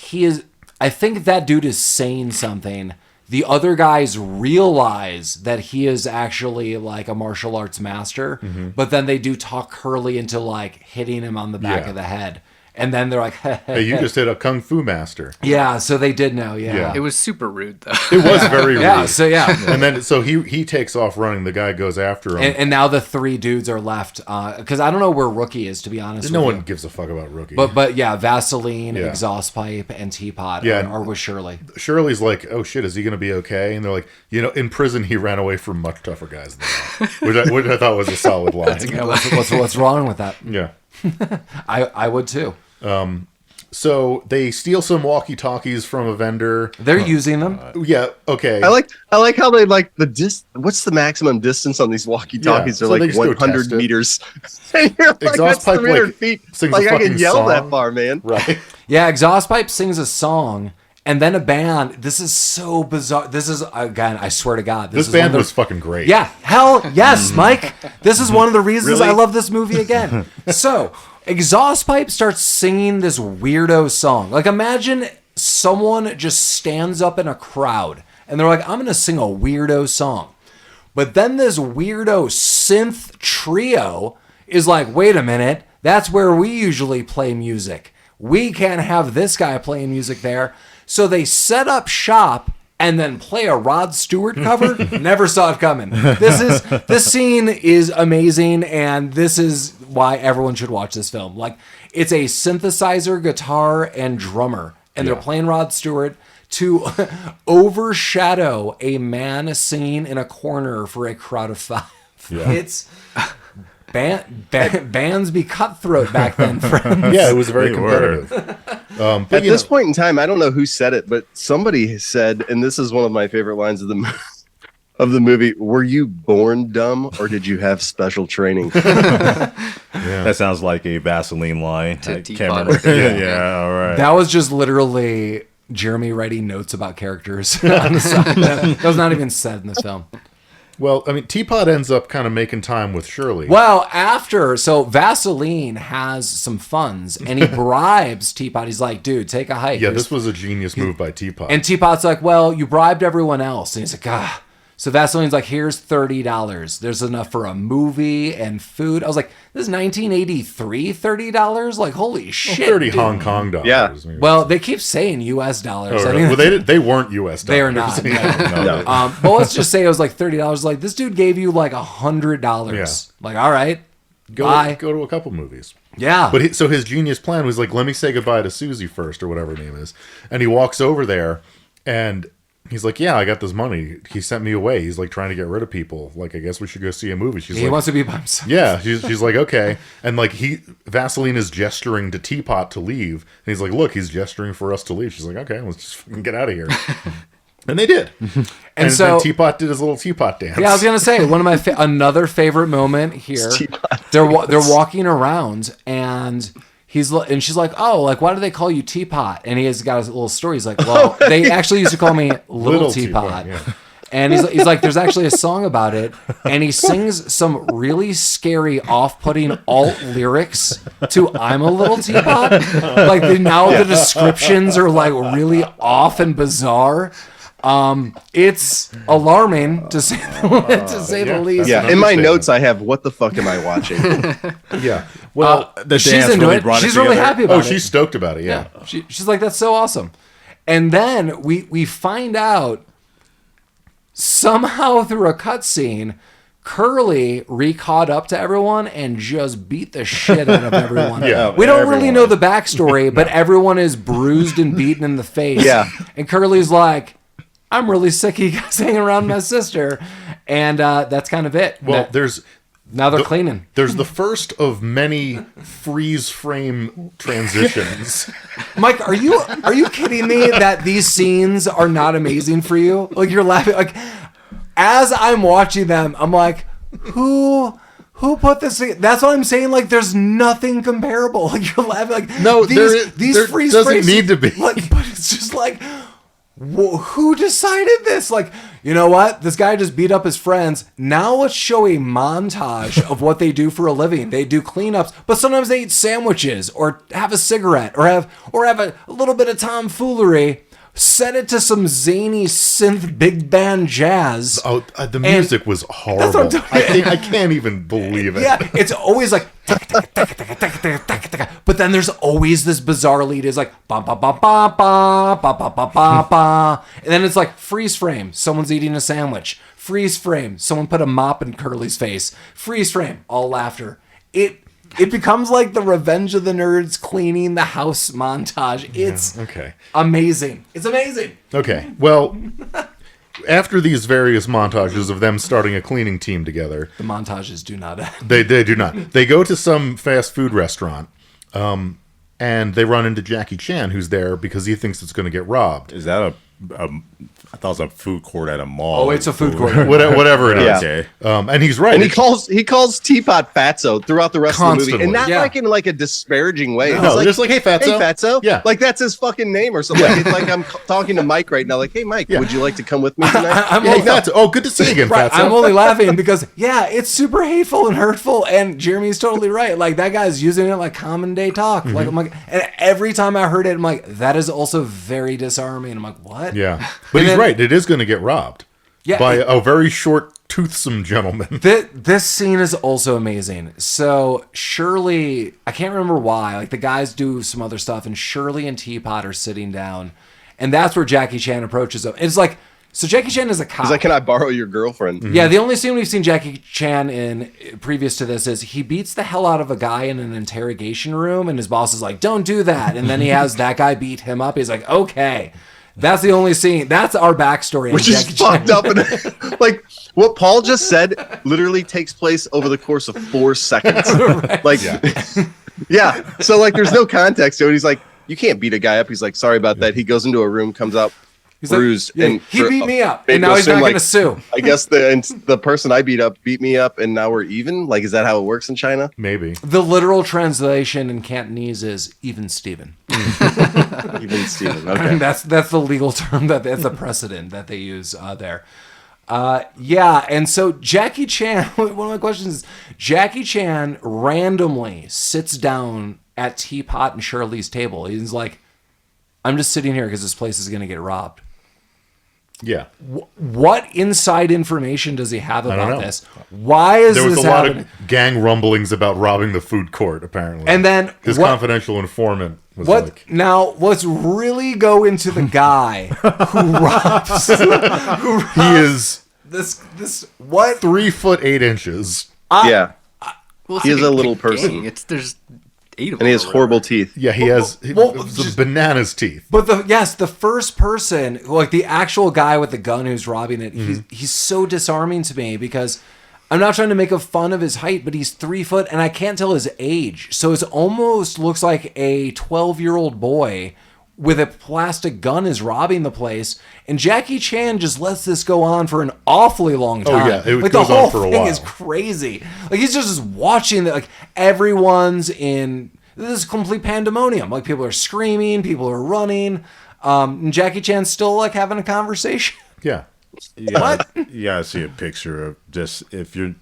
that dude is saying something. The other guys realize that he is actually like a martial arts master, but then they do talk Curly into like hitting him on the back of the head. And then they're like, hey, you just hit a kung fu master. Yeah, so they did know, yeah. It was super rude, though. It was very rude. Yeah, so yeah. And then, so he takes off running. The guy goes after him. And now the three dudes are left, because I don't know where Rookie is, to be honest No with one gives a fuck about Rookie. But yeah, Vaseline, Yeah. exhaust pipe, and Teapot are with Shirley. Shirley's like, oh shit, is he going to be okay? And they're like, in prison he ran away from much tougher guys than that, which I thought was a solid line. Yeah, what's wrong with that? Yeah. I would too. So they steal some walkie-talkies from a vendor. They're using them. Yeah, okay. I like how they like what's the maximum distance on these walkie-talkies? Yeah, They're so they like just go 100 test it. meters. And you're like, Exhaust that's pipe, 300 like, feet. sings Like a I can fucking yell song. that far, man. Right. Yeah, exhaust pipe sings a song, and then a band. This is so bizarre. This is, again, I swear to God, This is band one of was fucking great. Yeah, hell yes, Mike. This is one of the reasons Really? I love this movie again. So, exhaust pipe starts singing this weirdo song. Like, imagine someone just stands up in a crowd and they're like, I'm going to sing a weirdo song. But then this weirdo synth trio is like, wait a minute, that's where we usually play music. We can't have this guy playing music there. So they set up shop and then play a Rod Stewart cover. Never saw it coming. This scene is amazing, and this is why everyone should watch this film. Like, it's a synthesizer, guitar, and drummer, and they're playing Rod Stewart to overshadow a man singing in a corner for a crowd of five. Yeah. It's bands be cutthroat back then, friends. Yeah, it was very They were. competitive. At this point in time, I don't know who said it, but somebody said, and this is one of my favorite lines of the movie, were you born dumb or did you have special training? That sounds like a Vaseline line. To I Teapot. can't remember. yeah, all right. That was just literally Jeremy writing notes about characters on the side. That was not even said in this film. Well, I mean, Teapot ends up kind of making time with Shirley. Well, so Vaseline has some funds and he bribes Teapot. He's like, dude, take a hike. Yeah, this was a genius move by Teapot. And Teapot's like, well, you bribed everyone else. And he's like, ah. So Vaseline's like, here's $30. There's enough for a movie and food. I was like, this is 1983, $30? Like, holy shit. 30 dude. Hong Kong dollars. Yeah. I mean, Well, they keep saying U.S. dollars. oh, I really? mean, They weren't U.S. dollars. they are not. No. But let's just say it was like $30. Like, this dude gave you like $100. Yeah. Like, all right. Bye. Go to a couple movies. Yeah. But so his genius plan was like, let me say goodbye to Susie first, or whatever her name is. And he walks over there, and he's like, yeah, I got this money. He sent me away. He's like trying to get rid of people. Like, I guess we should go see a movie. She's he like, wants to be by himself. yeah. She's like, okay. And like Vaseline is gesturing to Teapot to leave. And he's like, look, he's gesturing for us to leave. She's like, okay, let's just fucking get out of here. And they did. And so then Teapot did his little Teapot dance. Yeah, I was gonna say one of my another favorite moment here. They're walking around and she's like, oh, like why do they call you Teapot? And he has got a little story. He's like, well, they actually used to call me Little Teapot. yeah. And he's like, there's actually a song about it, and he sings some really scary, off-putting alt lyrics to "I'm a Little Teapot." Like the descriptions are like really off and bizarre. It's alarming to say the least. Yeah, in my notes I have, what the fuck am I watching? Yeah. Well, the she's dance into really it. brought it She's really together. happy about it. she's stoked about it. Yeah. She's like, that's so awesome. And then we find out somehow through a cutscene, Curly caught up to everyone and just beat the shit out of everyone. Yeah, we don't really everyone. know the backstory, but everyone is bruised and beaten in the face. Yeah. And Curly's like, I'm really sick of you guys hanging around my sister. And that's kind of it. Well, there's Now they're cleaning. There's the first of many freeze frame transitions. Mike, are you kidding me that these scenes are not amazing for you? Like, you're laughing. Like, as I'm watching them, I'm like, who put this thing? That's what I'm saying. Like, there's nothing comparable. Like, you're laughing. Like, No, these there freeze doesn't frames, need to be. Like, but it's just like, who decided this? Like, you know what? This guy just beat up his friends. Now let's show a montage of what they do for a living. They do cleanups, but sometimes they eat sandwiches or have a cigarette or have a little bit of tomfoolery. Set it to some zany synth big band jazz. Oh, the music was horrible. I can't even believe it. Yeah, it's always like, but then there's always this bizarre lead. It's like ba ba ba ba ba ba ba ba ba ba, and then it's like freeze frame. Someone's eating a sandwich. Freeze frame. Someone put a mop in Curly's face. Freeze frame. All laughter. It becomes like the Revenge of the Nerds cleaning the house montage. It's amazing. It's amazing. Okay, well, after these various montages of them starting a cleaning team together, The montages do not end. they do not. They go to some fast food restaurant, and they run into Jackie Chan, who's there because he thinks it's going to get robbed. Is that I thought it was a food court at a mall. Oh, it's a food court. Whatever it is. Yeah. Okay. And he's right. And he calls Teapot Fatso throughout the rest of the movie, Constantly. and not Yeah. like in like a disparaging way. No, It's just like, hey, Fatso. Hey, Fatso. Yeah. Like that's his fucking name or something. Like, it's like I'm talking to Mike right now. Like, hey, Mike, would you like to come with me tonight? I'm Hey, only, Fatso. Oh, good to see you again, right, Fatso. I'm only laughing because, yeah, it's super hateful and hurtful, and Jeremy's totally right. Like, that guy's using it like common day talk. Like, I'm like, and every time I heard it, I'm like, that is also very disarming. I'm like, what? Yeah, but And he's then- right. It is going to get robbed by a very short, toothsome gentleman. This scene is also amazing. So Shirley, I can't remember why. Like, the guys do some other stuff, and Shirley and Teapot are sitting down, and that's where Jackie Chan approaches them. It's like, so Jackie Chan is a cop. He's like, can I borrow your girlfriend? Yeah, the only scene we've seen Jackie Chan in previous to this is he beats the hell out of a guy in an interrogation room, and his boss is like, don't do that. And then he has that guy beat him up. He's like, okay. That's the only scene. That's our backstory. Which is fucked up. And like what Paul just said literally takes place over the course of 4 seconds. Like, yeah. So like, there's no context to it. He's like, you can't beat a guy up. He's like, sorry about that. He goes into a room, comes out bruised, like, and he beat me up, made and to now he's assume, not like, going to sue. I guess the person I beat up beat me up, and now we're even. Like, is that how it works in China? Maybe. The literal translation in Cantonese is even Steven. Even Steven. Okay. That's the legal term. That's the precedent that they use there. Yeah, and so Jackie Chan, one of my questions is, Jackie Chan randomly sits down at Teapot and Shirley's table. He's like, I'm just sitting here because this place is going to get robbed. Yeah. What inside information does he have don't about know. this? Why is There was this a lot happening? of gang rumblings about robbing the food court, apparently. And then his what- confidential informant was What like, now? Let's really go into the guy who robs. he is This what? 3'8". Yeah. Well, He is a little gang. person. There's 8 of them. And he has or horrible whatever. teeth. Yeah, he has well, the just- bananas teeth. But the first person, like the actual guy with the gun who's robbing it, he's so disarming to me because I'm not trying to make a fun of his height, but he's 3 foot and I can't tell his age. So it almost looks like a 12-year-old boy with a plastic gun is robbing the place, and Jackie Chan just lets this go on for an awfully long time. yeah, it like goes the on whole for a thing while. is crazy. Like he's just watching that. Like everyone's in this is complete pandemonium. Like people are screaming, people are running, and Jackie Chan's still like having a conversation. Yeah. What? You gotta see a picture of just if you're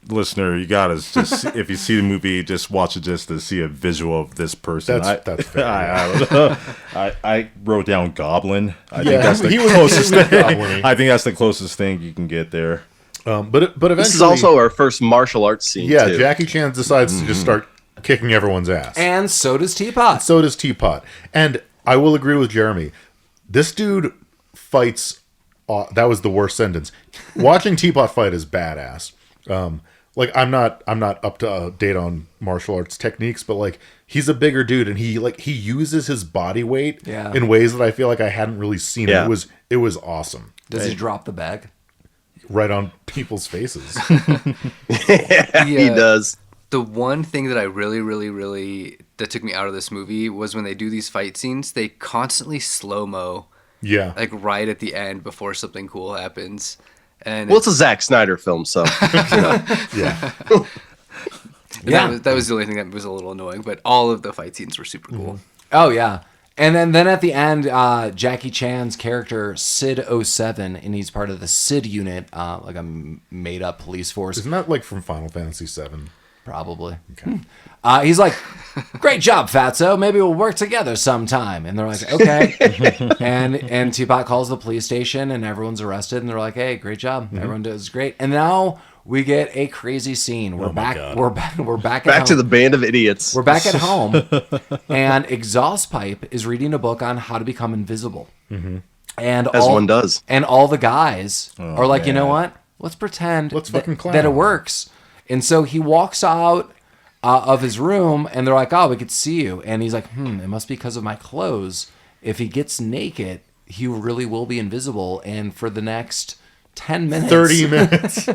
listener, you gotta just if you see the movie, just watch it just to see a visual of this person. That's fair. I don't know. I wrote down goblin. I think Yeah, that's the he was closest thing. goblin-y. I think that's the closest thing you can get there. But eventually, This is also our first martial arts scene. yeah. too. Jackie Chan decides to just start kicking everyone's ass. And so does Teapot. So does Teapot. And I will agree with Jeremy. This dude fights. That was the worst sentence. Watching Teapot fight is badass. Like I'm not up to date on martial arts techniques, but like he's a bigger dude and he uses his body weight in ways that I feel like I hadn't really seen. Yeah. It was awesome. Does he drop the bag? right on people's faces. He does. The one thing that I really, really, really that took me out of this movie was when they do these fight scenes, they constantly slow-mo, Yeah. like right at the end before something cool happens. And Well, it's a Zack Snyder film, so Yeah. Yeah. that was the only thing that was a little annoying. But all of the fight scenes were super cool. Oh yeah. And then at the end, Jackie Chan's character Sid '07, and he's part of the Sid unit, like a made up police force. Isn't that like from Final Fantasy VII? Probably. Okay. He's like, "Great job, Fatso. Maybe we'll work together sometime." And they're like, "Okay." and Teapot calls the police station, and everyone's arrested. And they're like, "Hey, great job. Everyone does great." And now we get a crazy scene. We're back. God. We're back. We're back. back at to home. the band of idiots. We're back at home, and Exhaust Pipe is reading a book on how to become invisible. And As one does. And all the guys are like, you know what? Let's pretend Let's fucking clown. that it works. And so he walks out of his room, and they're like, "Oh, we could see you." And he's like, "It must be because of my clothes. If he gets naked, he really will be invisible." And for the next 10 minutes, 30 minutes.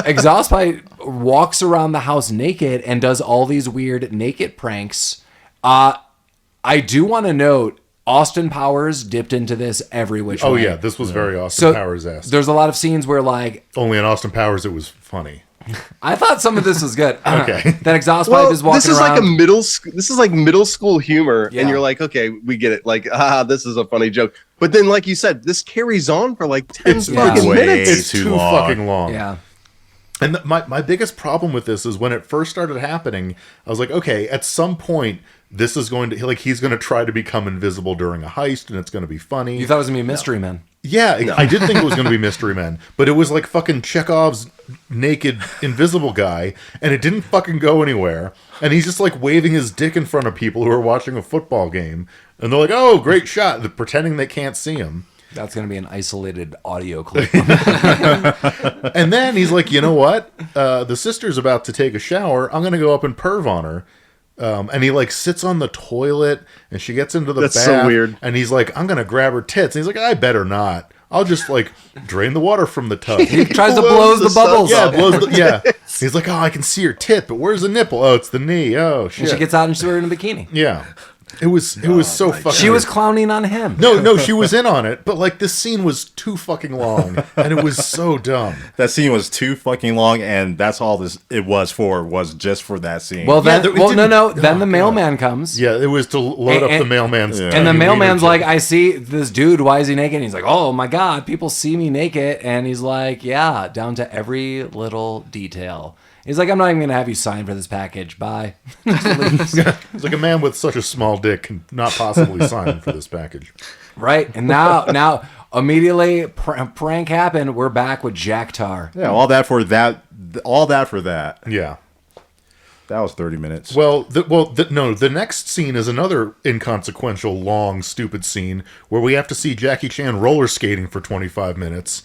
Exhaust Pipe walks around the house naked and does all these weird naked pranks. I do want to note, Austin Powers dipped into this every which Oh way. yeah, this was very Austin So Powers-esque. there's a lot of scenes where, like, Only in Austin Powers it was funny. I thought some of this was good. Okay. That Exhaust Pipe Well, is walking this is around. like this is like middle school humor, Yeah. and you're like, okay, we get it. Like, this is a funny joke. But then, like you said, this carries on for like 10 It's fucking way minutes. It's too too long. fucking long. Yeah. And my biggest problem with this is when it first started happening, I was like, okay, at some point, this is going to, like, he's going to try to become invisible during a heist, and it's going to be funny. You thought it was going to be Mystery Men. Yeah, I did think it was going to be Mystery Men, but it was like fucking Chekhov's naked invisible guy, and it didn't fucking go anywhere. And he's just like waving his dick in front of people who are watching a football game, and they're like, "Oh, great shot!" They're pretending they can't see him. That's going to be an isolated audio clip. And then he's like, "You know what? The sister's about to take a shower. I'm going to go up and perv on her." And he like sits on the toilet, and she gets into the That's bath. so weird. And he's like, "I'm gonna grab her tits." And he's like, "I better not. I'll just like drain the water from the tub." He tries to Blows blow the the bubbles sun- Yeah, up. blows the, yeah. He's like, "Oh, I can see her tit, but where's the nipple? Oh, it's the knee. Oh shit." And she gets out and she's wearing a bikini. yeah. It was so fucking. She was clowning on him. no, she was in on it, but like this scene was too fucking long, and it was so dumb. That scene was too fucking long, and that's all it was just for that scene. Well, then, it no. didn't- Then oh, the God. mailman comes. Yeah, it was to load up And- the mailman's. Yeah. And the tiny mailman's wiener like, tip. "I see this dude. Why is he naked?" And he's like, "Oh my God, people see me naked." And he's like, "Yeah, down to every little detail." He's like, "I'm not even going to have you sign for this package. Bye." It's like a man with such a small dick can not possibly sign for this package. Right. And now immediately prank happened. We're back with Jack Tar. yeah, all that for that. All that for that. Yeah. That was 30 minutes. Well, the next scene is another inconsequential, long, stupid scene where we have to see Jackie Chan roller skating for 25 minutes.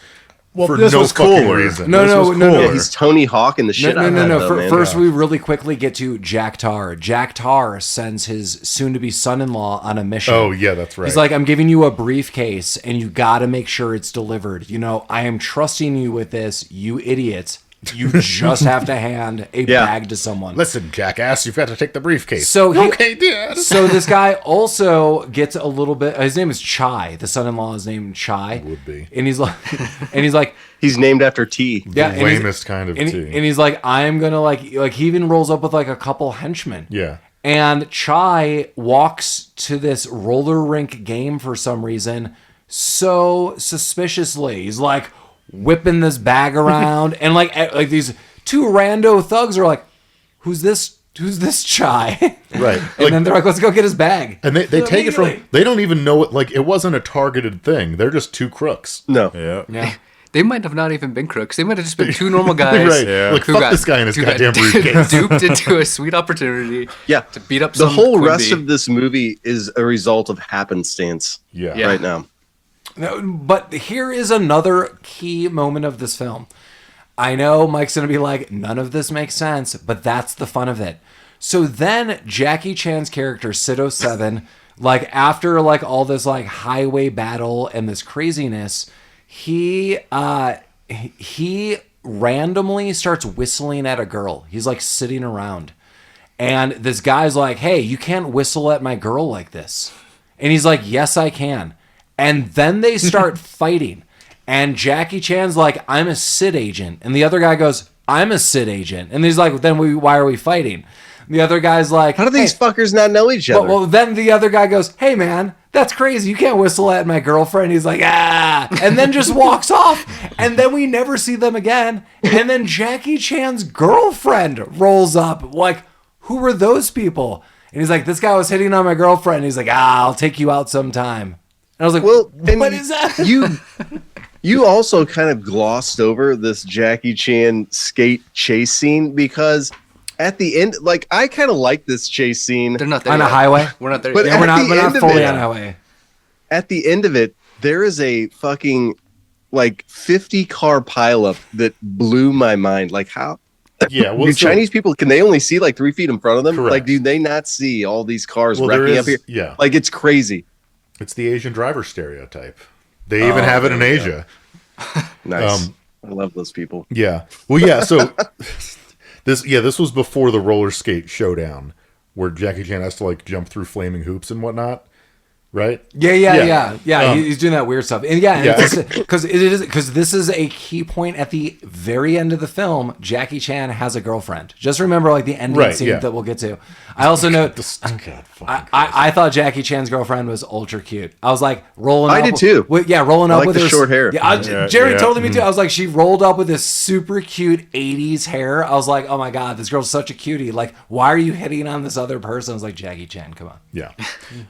Well, for this no was fucking cooler. reason. No, This no, was no, no. cooler. Yeah, he's Tony Hawk in the shit out of that, though, man. First, we really quickly get to Jack Tar. Jack Tar sends his soon-to-be son-in-law on a mission. Oh, yeah, that's right. He's like, "I'm giving you a briefcase, and you got to make sure it's delivered. You know, I am trusting you with this, you idiots. You just have to hand a bag to someone." Listen, jackass, you've got to take the briefcase. So he- okay, Dad. So this guy also gets a little bit. His name is Chai. The son-in-law is named Chai. Would be. And he's like, He's named after T. yeah, The and he's- lamest kind of and, tea. and he's like, "I'm gonna like he even rolls up with like a couple henchmen." Yeah. And Chai walks to this roller rink game for some reason so suspiciously. He's like whipping this bag around, and like these two rando thugs are like, "Who's this? Who's this Chai?" Right. And then they're like, "Let's go get his bag." And they take it from, Immediately. they don't even know it, like, it wasn't a targeted thing. They're just two crooks. No. yeah. Yeah. They might have not even been crooks. They might have just been two normal guys. Right. Yeah. Like, who fuck got- this guy and his who got goddamn briefcase. duped into a sweet opportunity. Yeah. To beat up The some whole Quimby. rest of this movie is a result of happenstance Yeah. Yeah. right now. No, but here is another key moment of this film. I know Mike's going to be like, "None of this makes sense," but that's the fun of it. So then Jackie Chan's character, Sid 07, like after like all this like highway battle and this craziness, he randomly starts whistling at a girl. He's like sitting around, and this guy's like, "Hey, you can't whistle at my girl like this." And he's like, "Yes, I can." And then they start fighting. And Jackie Chan's like, "I'm a SID agent." And the other guy goes, "I'm a SID agent." And he's like, "Then why are we fighting?" And the other guy's like, How do these fuckers not know each other? well, then the other guy goes, "Hey, man, that's crazy. You can't whistle at my girlfriend." He's like, "Ah," and then just walks off. And then we never see them again. And then Jackie Chan's girlfriend rolls up. Like, who were those people? And he's like, "This guy was hitting on my girlfriend." And he's like, "I'll take you out sometime." And I was like, Well, what is that? You also kind of glossed over this Jackie Chan skate chase scene because at the end, like, I kind of like this chase scene. They're not there On yet. a highway? We're not there But yet. Yeah, we're at the not end of fully it- on highway. At the end of it, there is a fucking like 50 car pileup that blew my mind. Like, how Yeah, well, do so- Chinese people, can they only see like 3 feet in front of them? Correct. Like, do they not see all these cars Well, there wrecking is- up here? yeah. Like, it's crazy. It's the Asian driver stereotype. They even have it in Asia. Nice. I love those people. Yeah. Well, yeah. So this was before the roller skate showdown, where Jackie Chan has to like jump through flaming hoops and whatnot, right? Yeah. He's doing that weird stuff, and Yeah. because this is a key point at the very end of the film. Jackie Chan has a girlfriend. Just remember, like the ending Right, scene yeah. that we'll get to. I also note. God, fucking Christ. I thought Jackie Chan's girlfriend was ultra cute. I was like rolling. I up did too. Rolling I up like with the her short hair. Yeah, Jerry yeah. totally me too. I was like, she rolled up with this super cute '80s hair. I was like, oh my god, this girl's such a cutie. Like, why are you hitting on this other person? I was like, Jackie Chan, come on. Yeah.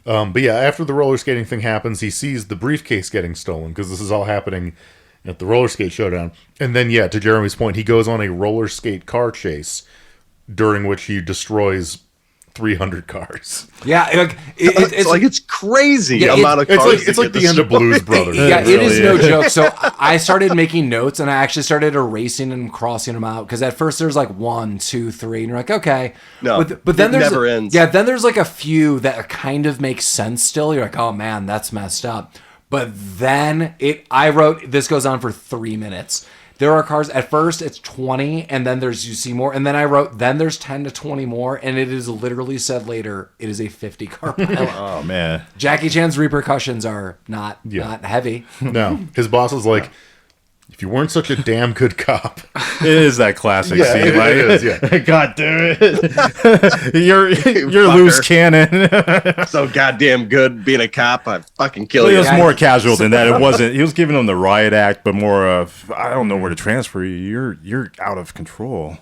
But yeah, after the roller skating thing happens, he sees the briefcase getting stolen because this is all happening at the roller skate showdown. And then, yeah, to Jeremy's point, he goes on a roller skate car chase during which he destroys 300 cars. Yeah, like It's crazy Yeah, amount of It's cars. like to the get end of Blues Brothers. Yeah, it is really no is. joke. So I started making notes, and I actually started erasing and crossing them out because at first there's like 1, 2, 3, and you're like, okay, No, but then it there's never ends. Yeah, then there's like a few that kind of make sense still. You're like, oh man, that's messed up. But then I wrote this goes on for 3 minutes. There are cars at first it's 20, and then you see more, and then I wrote then there's 10 to 20 more, and it is literally said later it is a 50 car pileup. Oh man. Jackie Chan's repercussions are not heavy. No, his boss is like, if you weren't such a damn good cop. It is that classic Yeah, scene. it Like, is, yeah. God damn it. you're loose cannon. so goddamn good being a cop. I fucking kill It you. was more casual than that. It wasn't. He was giving them the riot act, but more of I don't know where to transfer you. You're out of control.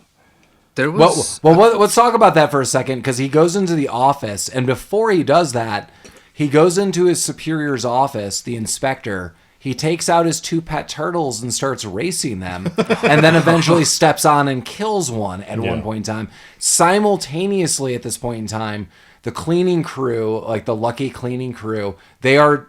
There was Let's talk about that for a second because he goes into the office, and before he does that, he goes into his superior's office, the inspector. He takes out his 2 pet turtles and starts racing them, and then eventually steps on and kills one at one point in time. Simultaneously, at this point in time, the cleaning crew, like the Lucky cleaning crew, they are,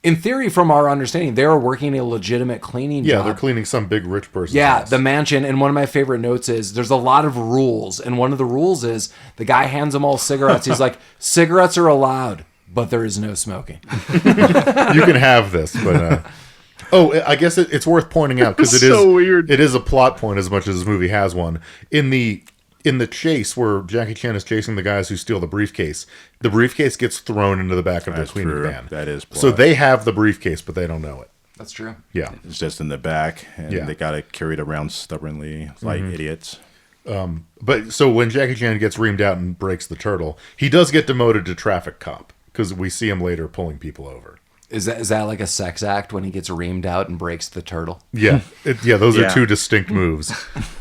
in theory, from our understanding, they are working a legitimate cleaning Yeah, job. they're cleaning some big rich person's Yeah, house. the mansion. And one of my favorite notes is there's a lot of rules. And one of the rules is the guy hands them all cigarettes. He's like, cigarettes are allowed, but there is no smoking. You can have this, but I guess it's worth pointing out because it is So weird. It is a plot point as much as this movie has one. In the chase where Jackie Chan is chasing the guys who steal the briefcase gets thrown into the back of That's the cleaning true. van. That is so plot. they have the briefcase, but they don't know it. That's true. Yeah, It's just in the back, and Yeah. they got to carry it around stubbornly like idiots. but so when Jackie Chan gets reamed out and breaks the turtle, he does get demoted to traffic cop because we see him later pulling people over. Is that like a sex act when he gets reamed out and breaks the turtle? Yeah, those are Yeah. 2 distinct moves.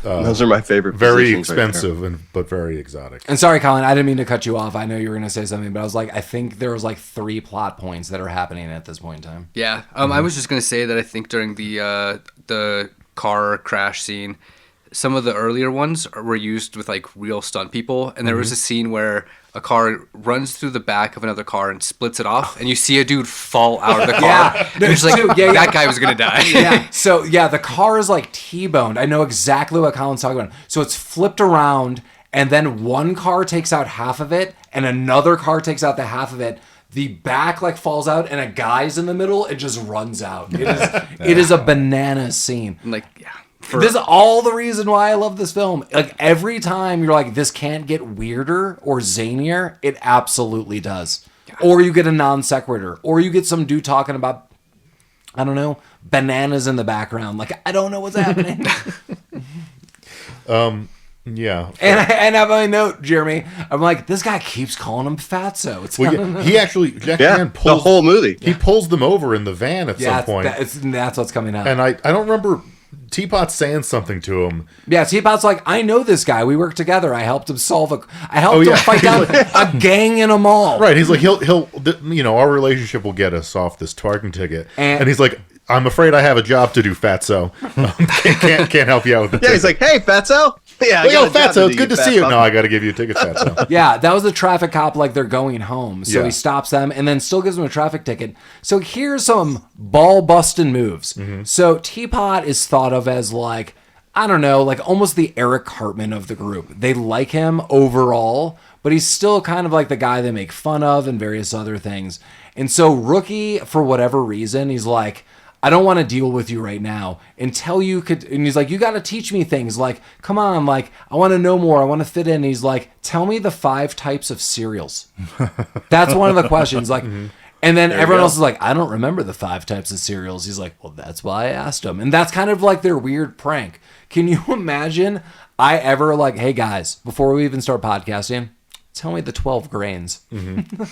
Those are my favorite. Very positions right there. expensive but very exotic. And sorry, Colin, I didn't mean to cut you off. I know you were going to say something, but I was like, I think there was like 3 plot points that are happening at this point in time. Yeah, I was just gonna say that I think during the car crash scene, some of the earlier ones were used with like real stunt people, and there was a scene where a car runs through the back of another car and splits it off, and you see a dude fall out of the car. Yeah. And it's like that guy was gonna die. Yeah. So yeah, the car is like T-boned. I know exactly what Colin's talking about. So it's flipped around, and then one car takes out half of it, and another car takes out the half of it. the back like falls out and a guy's in the middle. It just runs out. It is a banana scene. Like, yeah. This is all the reason why I love this film. Like every time you're like, this can't get weirder or zanier, it absolutely does. Or you get a non sequitur, or you get some dude talking about, I don't know, bananas in the background. Like, I don't know what's happening. Yeah. And I have my note, Jeremy. I'm like, this guy keeps calling him fatso. It's He actually, Jackie Chan the pulls whole movie. He pulls them over in the van at some point. That's what's coming up. And I don't remember Teapot saying something to him. Yeah, Teapot's like, I know this guy. We work together. I helped him him fight down a gang in a mall. Right. He's like, he'll, our relationship will get us off this parking ticket. And he's like, I'm afraid I have a job to do, Fatso. Can't help you out with the ticket. He's like, hey, Fatso. Yeah, Fatso, it's good to see you. No, I got to give you a ticket, Fatso. Yeah, that was the traffic cop, like they're going home. So he stops them and then still gives them a traffic ticket. So here's some ball-busting moves. Mm-hmm. So Teapot is thought of as like, I don't know, like almost the Eric Cartman of the group. They like him overall, but he's still kind of like the guy they make fun of and various other things. And so Rookie, for whatever reason, he's like, I don't want to deal with you right now until you could. And he's like, you got to teach me things. Like, come on, like, I want to know more. I want to fit in. And he's like, tell me the 5 types of cereals. That's one of the questions. Like, and then everyone else is like, I don't remember the 5 types of cereals. He's like, well, that's why I asked him. And that's kind of like their weird prank. Can you imagine I ever like, hey guys, before we even start podcasting, tell me the 12 grains. Mm-hmm.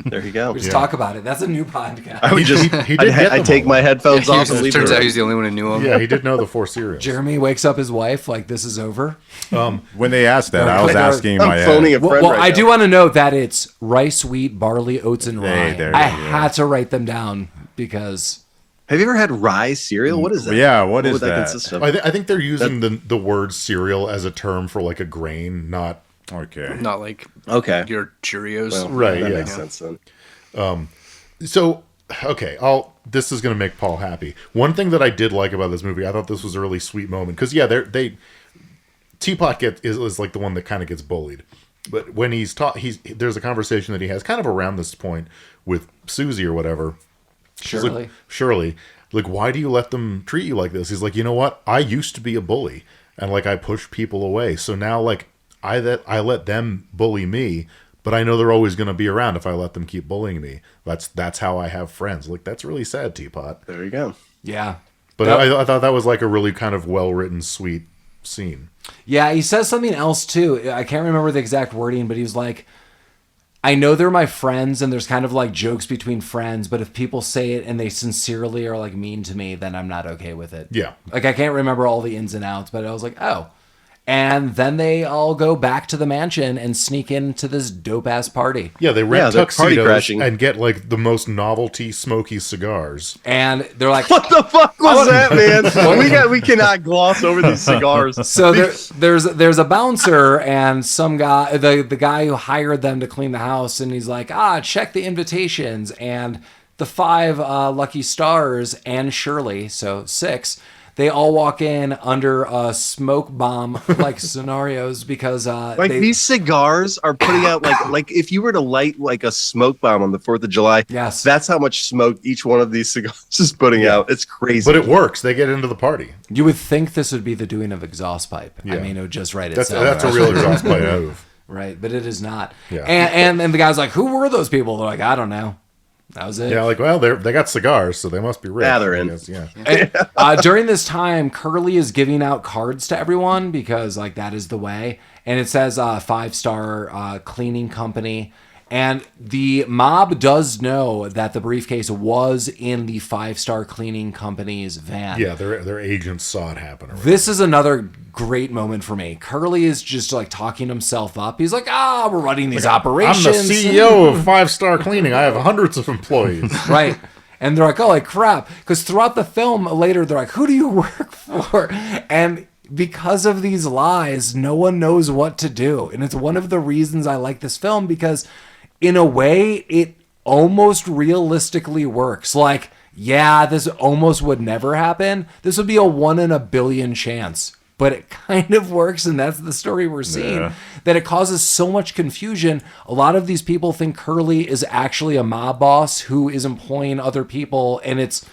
There you go. We just talk about it. That's a new podcast. I would just, I take my headphones off and leave. Turns out he's the only one who knew him. Yeah, he did know the 4 cereals. Jeremy wakes up his wife like, this is over. When they asked that, I was asking in my head. Phoning a friend Well, right I now. do want to note that it's rice, wheat, barley, oats, and rye. there I you go. had to write them down because... Have you ever had rye cereal? What is that? Yeah, what would is that? consist of? I think they're using the word cereal as a term for like a grain, not... Okay. Not like your Cheerios. Well, Right, that yeah. makes sense then. So, okay, this is going to make Paul happy. One thing that I did like about this movie, I thought this was a really sweet moment, because, yeah, Teapot is like the one that kind of gets bullied. But when there's a conversation that he has kind of around this point with Susie or whatever. Shirley. Like, why do you let them treat you like this? He's like, you know what? I used to be a bully, and, like, I pushed people away. So now, like, I let them bully me, but I know they're always going to be around if I let them keep bullying me. That's how I have friends. Like, that's really sad, Teapot. There you go. Yeah. But I thought that was like a really kind of well-written, sweet scene. Yeah, he says something else, too. I can't remember the exact wording, but he was like, I know they're my friends, and there's kind of like jokes between friends, but if people say it and they sincerely are like mean to me, then I'm not okay with it. Yeah. Like, I can't remember all the ins and outs, but I was like, oh. And then they all go back to the mansion and sneak into this dope-ass party. Yeah, they rent they're party tuxedos crashing. and get like the most novelty smoky cigars. And they're like, What the fuck was that, man? We cannot gloss over these cigars. so there's a bouncer and some guy, the guy who hired them to clean the house, and he's like, check the invitations. And the 5 lucky stars and Shirley, so 6, they all walk in under smoke bomb like scenarios because these cigars are putting out like if you were to light like a smoke bomb on the 4th of July, yes, that's how much smoke each one of these cigars is putting out. It's crazy. But it works. They get into the party. You would think this would be the doing of exhaust pipe. Yeah. I mean, it would just write That's itself. a real exhaust pipe move. Right, but it is not. Yeah. And the guy's like, who were those people? They're like, I don't know. That was it. Yeah, like, well, they got cigars, so they must be rich. Yeah, they're in. Yeah. During this time, Curly is giving out cards to everyone because, like, that is the way. And it says 5-star cleaning company. And the mob does know that the briefcase was in the 5-star cleaning company's van. Yeah, their agents saw it happen. Already. This is another great moment for me. Curly is just like talking himself up. He's like, we're running these operations. I'm the CEO of 5-star cleaning. I have hundreds of employees. Right. And they're like, oh, like crap. Because throughout the film later, they're like, who do you work for? And because of these lies, no one knows what to do. And it's one of the reasons I like this film because in a way, it almost realistically works. Like, yeah, this almost would never happen. This would be a 1 in a billion chance. but it kind of works, and that's the story we're seeing. Yeah. That it causes so much confusion. A lot of these people think Curly is actually a mob boss who is employing other people, and it's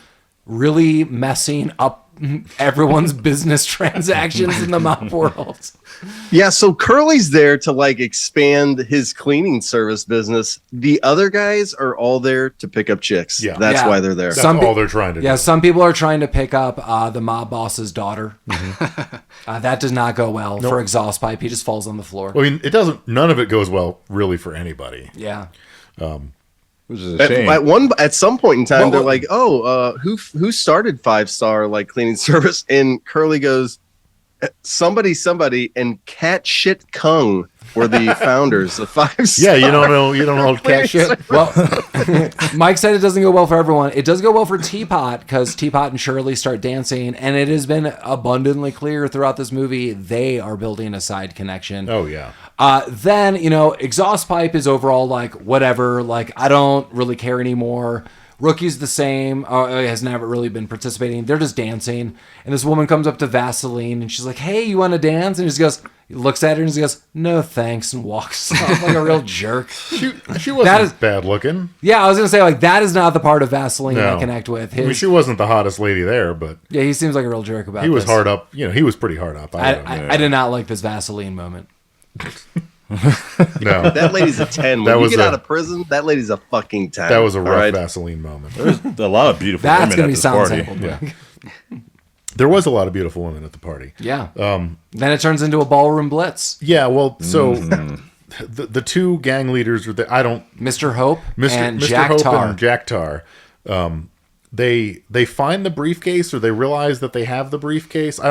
really messing up everyone's business transactions in the mob world. Yeah, so Curly's there to like expand his cleaning service business. The other guys are all there to pick up chicks. Yeah. That's Yeah. why they're there. That's Some all they're trying to do. Yeah, some people are trying to pick up the mob boss's daughter. That does not go well for Exhaust Pipe. He just falls on the floor. I mean, it doesn't. None of it goes well, really, for anybody. Yeah. Which is a shame. At some point in time, Well, they're like, "Oh, who started 5-star like cleaning service?" And Curly goes, "Somebody," and Cat Shit Kung were the founders of 5-star. Yeah, you don't know cat shit. Well, Mike said it doesn't go well for everyone. It does go well for Teapot because Teapot and Shirley start dancing, and it has been abundantly clear throughout this movie they are building a side connection. Oh yeah. Then, Exhaust Pipe is overall like, whatever, like, I don't really care anymore. Rookie's the same, has never really been participating. They're just dancing. And this woman comes up to Vaseline and she's like, "Hey, you want to dance?" And he just goes, he looks at her and he goes, "No, thanks," and walks off like a real jerk. She wasn't bad looking. Yeah, I was going to say, like, that is not the part of Vaseline I connect with. I mean, she wasn't the hottest lady there, but Yeah, he seems like a real jerk about he was this. hard up. He was pretty hard up. I did not like this Vaseline moment. No, That lady's a 10. That When you was get a- out of prison, that lady's a fucking 10. that was a all rough right? Vaseline moment. There's a lot of beautiful That's women going at to be this sound party. sampled. Yeah. There was a lot of beautiful women at the party. Yeah. Then it turns into a ballroom blitz. Yeah, well, so the two gang leaders were there. I don't Mr. Hope and Mr. Jack Hope Tar. and Jack Tar. They find the briefcase, or they realize that they have the briefcase. I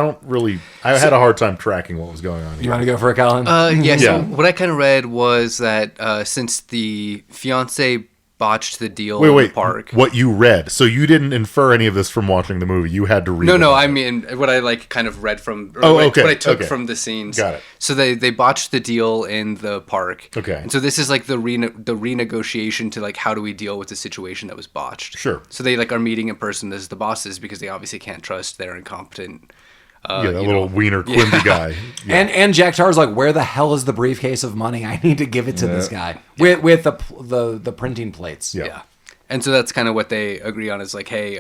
had a hard time tracking what was going on You here. want to go for it, Colin? Yeah, so Yeah. what I kind of read was that since the fiance botched the deal Wait, in the park. what you read? So you didn't infer any of this from watching the movie. You had to read. No, about I it. mean what I like kind of read from, or Oh, what, okay, what I took okay. from the scenes. Got it. So they botched the deal in the park. Okay. And so this is like the renegotiation to like, how do we deal with the situation that was botched? Sure. So they like are meeting in person as the bosses because they obviously can't trust their incompetent. that little wiener Quimby guy. Yeah. And Jack Tar's like, "Where the hell is the briefcase of money? I need to give it to this guy with the printing plates." Yeah. Yeah. And so that's kind of what they agree on is like, hey,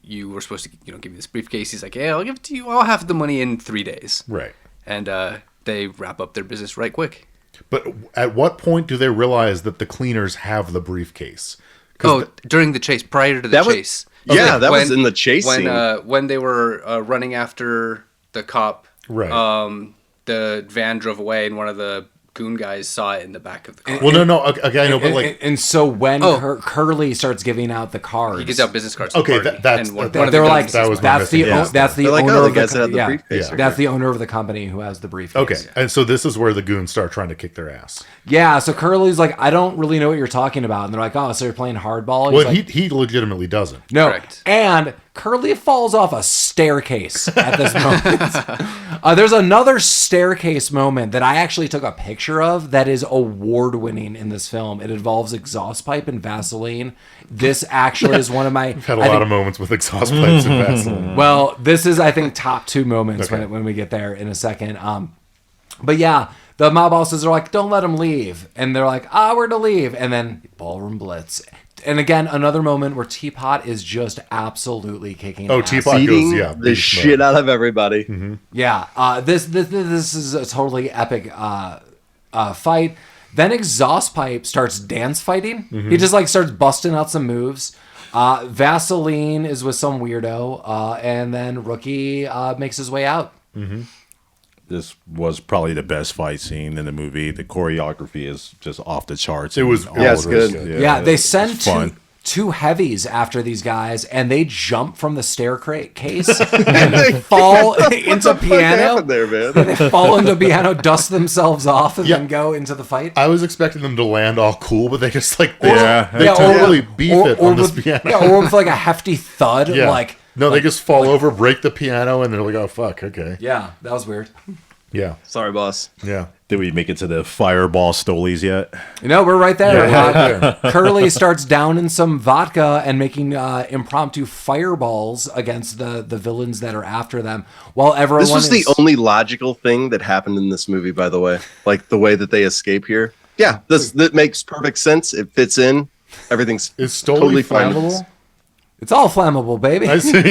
you were supposed to, give me this briefcase. He's like, yeah, I'll give it to you. I'll have the money in 3 days. Right. And they wrap up their business right quick. But at what point do they realize that the cleaners have the briefcase? During the chase, prior to the That was- chase. Yeah, that was in the chase when, scene. When they were running after the cop, Right. the van drove away and one of the goon guys saw it in the back of the car. Well, no. Okay, I know, but like, And so when Oh. Curly starts giving out the cards, He gives out business cards. to the Okay, party, that's- and one of that- the they're guns like, is that his was wife. my that's the mistake. that's the They're like, owner "Oh, of the guys that have the yeah, briefcase are that's here." the owner of the company who has the briefcase. okay, and so this is where the goons start trying to kick their ass. Yeah, so Curly's like, "I don't really know what you're talking about," and they're like, "Oh, so you're playing hardball?" He's Well, like, he legitimately doesn't. No, Correct. and Curly falls off a staircase at this moment. There's another staircase moment that I actually took a picture of that is award-winning in this film. It involves exhaust pipe and Vaseline. This actually is one of my... Had a lot of moments with exhaust pipes and Vaseline. Well, this is, I think, top 2 moments Okay. when we get there in a second. But yeah, the mob bosses are like, "Don't let him leave." And they're like, "We're to leave." And then ballroom blitz. And again, another moment where Teapot is just absolutely kicking ass. Teapot Beating goes, yeah, the beast shit mode. out of everybody. Yeah, this is a totally epic fight. Then Exhaust Pipe starts dance fighting. He just like starts busting out some moves. Vaseline is with some weirdo, and then Rookie makes his way out. This was probably the best fight scene in the movie. The choreography is just off the charts. It was- and all yeah, it's of this. good. Yeah, they it's send fun. two heavies after these guys, and they jump from the staircase and fall into What the fuck piano. happened there, man? They fall into piano, dust themselves off, and Yeah. then go into the fight. I was expecting them to land all cool, but they just like Yeah. they Yeah, or- totally beef it on this with, piano. Yeah, or with like a hefty thud. Yeah. Like, no, they just fall over, break the piano, and they're like, "Oh fuck, okay." yeah, that was weird. Yeah, Sorry, boss. yeah. Did we make it to the fireball stolies yet? We're right there. Yeah. Curly starts downing some vodka and making impromptu fireballs against the villains that are after them, while everyone This was the only logical thing that happened in this movie, by the way. Like the way that they escape here. Yeah, that makes perfect sense. It fits in. Everything's Is Stoli totally fine. flammable? It's all flammable, baby. I see.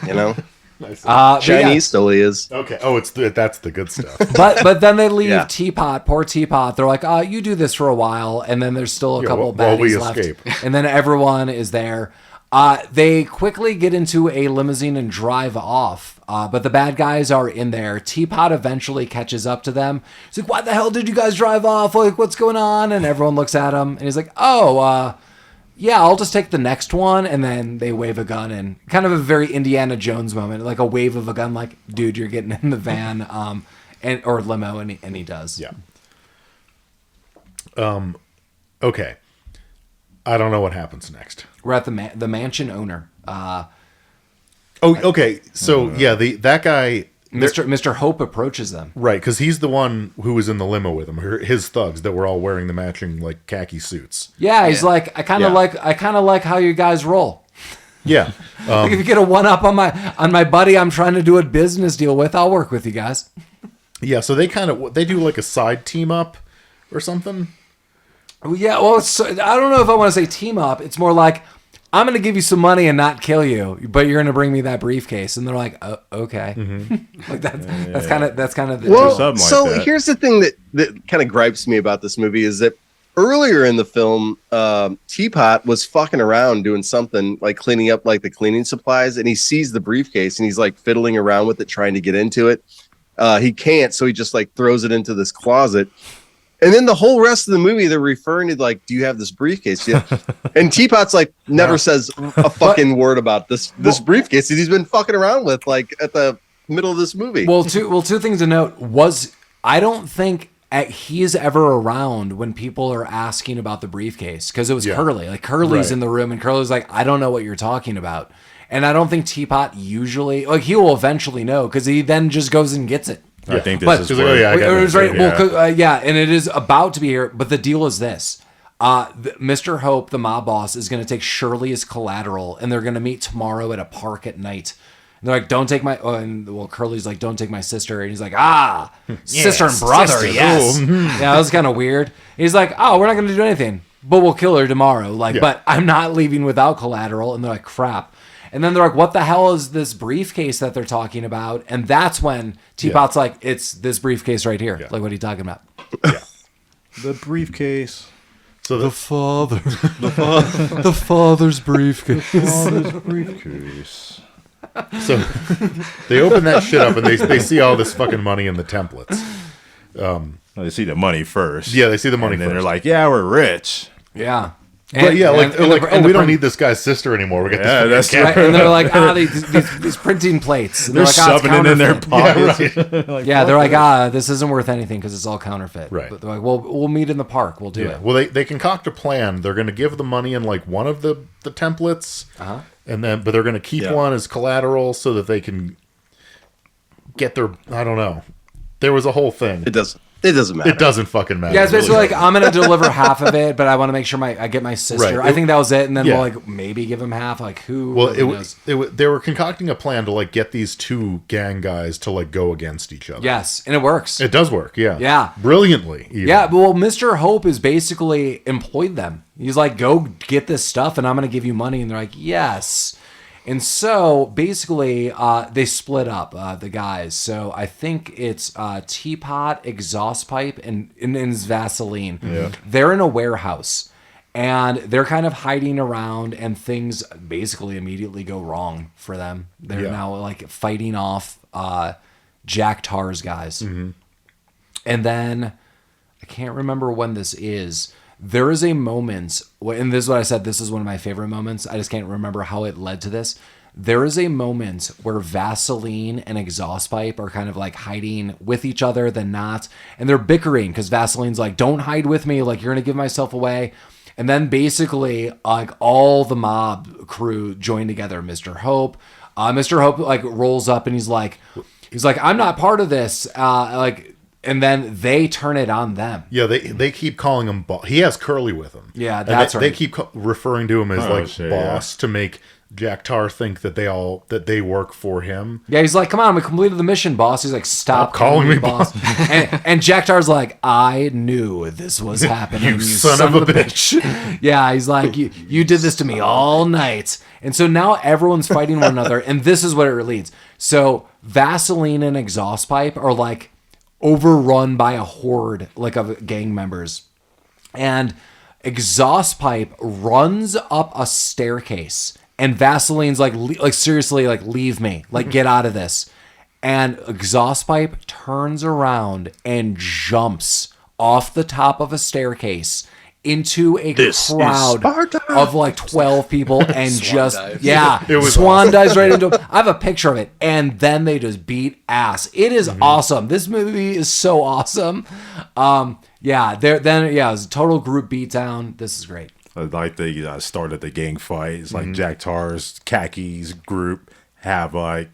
You know, Nice. But yeah. Chinese totally is. Okay. Oh, that's the good stuff. But then they leave Yeah. Teapot, poor Teapot. They're like, you do this for a while, and then there's still a Yeah, couple of while we baddies left, escape. and then everyone is there. They quickly get into a limousine and drive off, but the bad guys are in there. Teapot eventually catches up to them. He's like, "Why the hell did you guys drive off? Like, what's going on?" And everyone looks at him, and he's like, yeah, I'll just take the next one. And then they wave a gun, and kind of a very Indiana Jones moment, like a wave of a gun, like, dude, you're getting in the van, or limo, and he does. Yeah. Okay. I don't know what happens next. We're at the mansion owner, Oh, okay. So yeah, that guy, Mr. Hope approaches them. right? Because he's the one who was in the limo with him. His thugs that were all wearing the matching like khaki suits. Yeah, he's like, I kind of Yeah. like how you guys roll. Yeah. Like if you get a one up on my buddy I'm trying to do a business deal with, I'll work with you guys. Yeah. So they do like a side team up or something. Yeah, well, I don't know if I want to say team up. It's more like, I'm going to give you some money and not kill you, but you're going to bring me that briefcase. And they're like, oh, okay. Like that's kind of the Well, something like so that. here's the thing that kind of gripes me about this movie is that earlier in the film, Teapot was fucking around doing something like cleaning up like the cleaning supplies, and he sees the briefcase and he's like fiddling around with it, trying to get into it. He can't, so he just like throws it into this closet. And then the whole rest of the movie, they're referring to like, "Do you have this briefcase?" Yeah. And Teapot's like never says a fucking word about this briefcase that he's been fucking around with like at the middle of this movie. Well, two things to note was I don't think he's ever around when people are asking about the briefcase, because it was Curly. Like Curly's Right. in the room and Curly's like, I don't know what you're talking about. And I don't think Teapot usually, like, he will eventually know because he then just goes and gets it. I think But- this is She's like, where "Oh, yeah, I got It this, was right. yeah." Well, and it is about to be here. But the deal is this: Mr. Hope, the mob boss, is going to take Shirley as collateral, and they're going to meet tomorrow at a park at night. And they're like, "Don't take my." Curly's like, "Don't take my sister," and he's like, sister and brother, sister, yes." cool. Yeah, that was kind of weird. He's like, "Oh, we're not going to do anything, but we'll kill her tomorrow." Like, Yeah. but I'm not leaving without collateral. And they're like, "Crap." And then they're like, "What the hell is this briefcase that they're talking about?" And that's when Teapot's like, "It's this briefcase right here." Yeah. Like, what are you talking about? the briefcase. So the Father. The father's briefcase. Briefcase. So they open that shit up and they see all this fucking money in the templates. They see the money first. Yeah, they see the money And then first. they're like, "Yeah, we're rich." Yeah. But yeah, like, and the- oh, and we the don't print- need this guy's sister anymore. We got Yeah, this. that's Right, and they're like, these printing plates. And They're like, it's shoving it in their counterfeit. pockets. Yeah, they're like, this isn't worth anything because it's all counterfeit. Right. But they're like, well, we'll meet in the park. We'll do Yeah. it. Well, they concoct a plan. They're going to give the money in like one of the templates, and then but they're going to keep one as collateral so that they can get their. I don't know. There was a whole thing. It doesn't matter. It doesn't fucking matter. Yeah, it's It really basically like, doesn't. I'm going to deliver half of it, but I want to make sure I get my sister. Right. I think that was it. And then Yeah. we'll like maybe give him half. Like, who? Well, really knows? they were concocting a plan to like get these two gang guys to like go against each other. Yes, and it works. It does work. Yeah. Yeah. Brilliantly. even. Yeah, but well, Mr. Hope is basically employed them. He's like, go get this stuff and I'm going to give you money. And they're like, yes. And so basically, they split up, the guys. So I think it's Teapot, Exhaust Pipe, and it's Vaseline. Yeah. They're in a warehouse. And they're kind of hiding around, and things basically immediately go wrong for them. They're Yeah. now like fighting off Jack Tar's guys. And then I can't remember when this is. There is a moment, and this is what I said, this is one of my favorite moments. I just can't remember how it led to this. There is a moment where Vaseline and Exhaust Pipe are kind of like hiding with each other, then not. And they're bickering because Vaseline's like, don't hide with me. Like, you're going to give myself away. And then basically, like, all the mob crew join together. Mr. Hope. Mr. Hope, like, rolls up and he's like, I'm not part of this. and then they turn it on them. Yeah, they keep calling him boss. He has Curly with him. Yeah, And that's they, right. They keep referring to him as boss to make Jack Tar think that they work for him. Yeah, he's like, come on, we completed the mission, boss. He's like, stop calling me boss. and Jack Tar's like, I knew this was happening. You son of a bitch. Yeah, he's like, you did this to me all night. And so now everyone's fighting one another, and this is what it leads. So Vaseline and Exhaust Pipe are like overrun by a horde like of gang members. And Exhaust Pipe runs up a staircase. And Vaseline's like seriously, like, leave me, like, get out of this. And Exhaust Pipe turns around and jumps off the top of a staircase into a crowd of like 12 people and just dives. It was swan dives right into him. I have a picture of it, and then they just beat ass. It is awesome. This movie is so awesome. It was a total group beatdown. This is great. Like the start of the gang fight. It's like Jack Tar's khakis group have like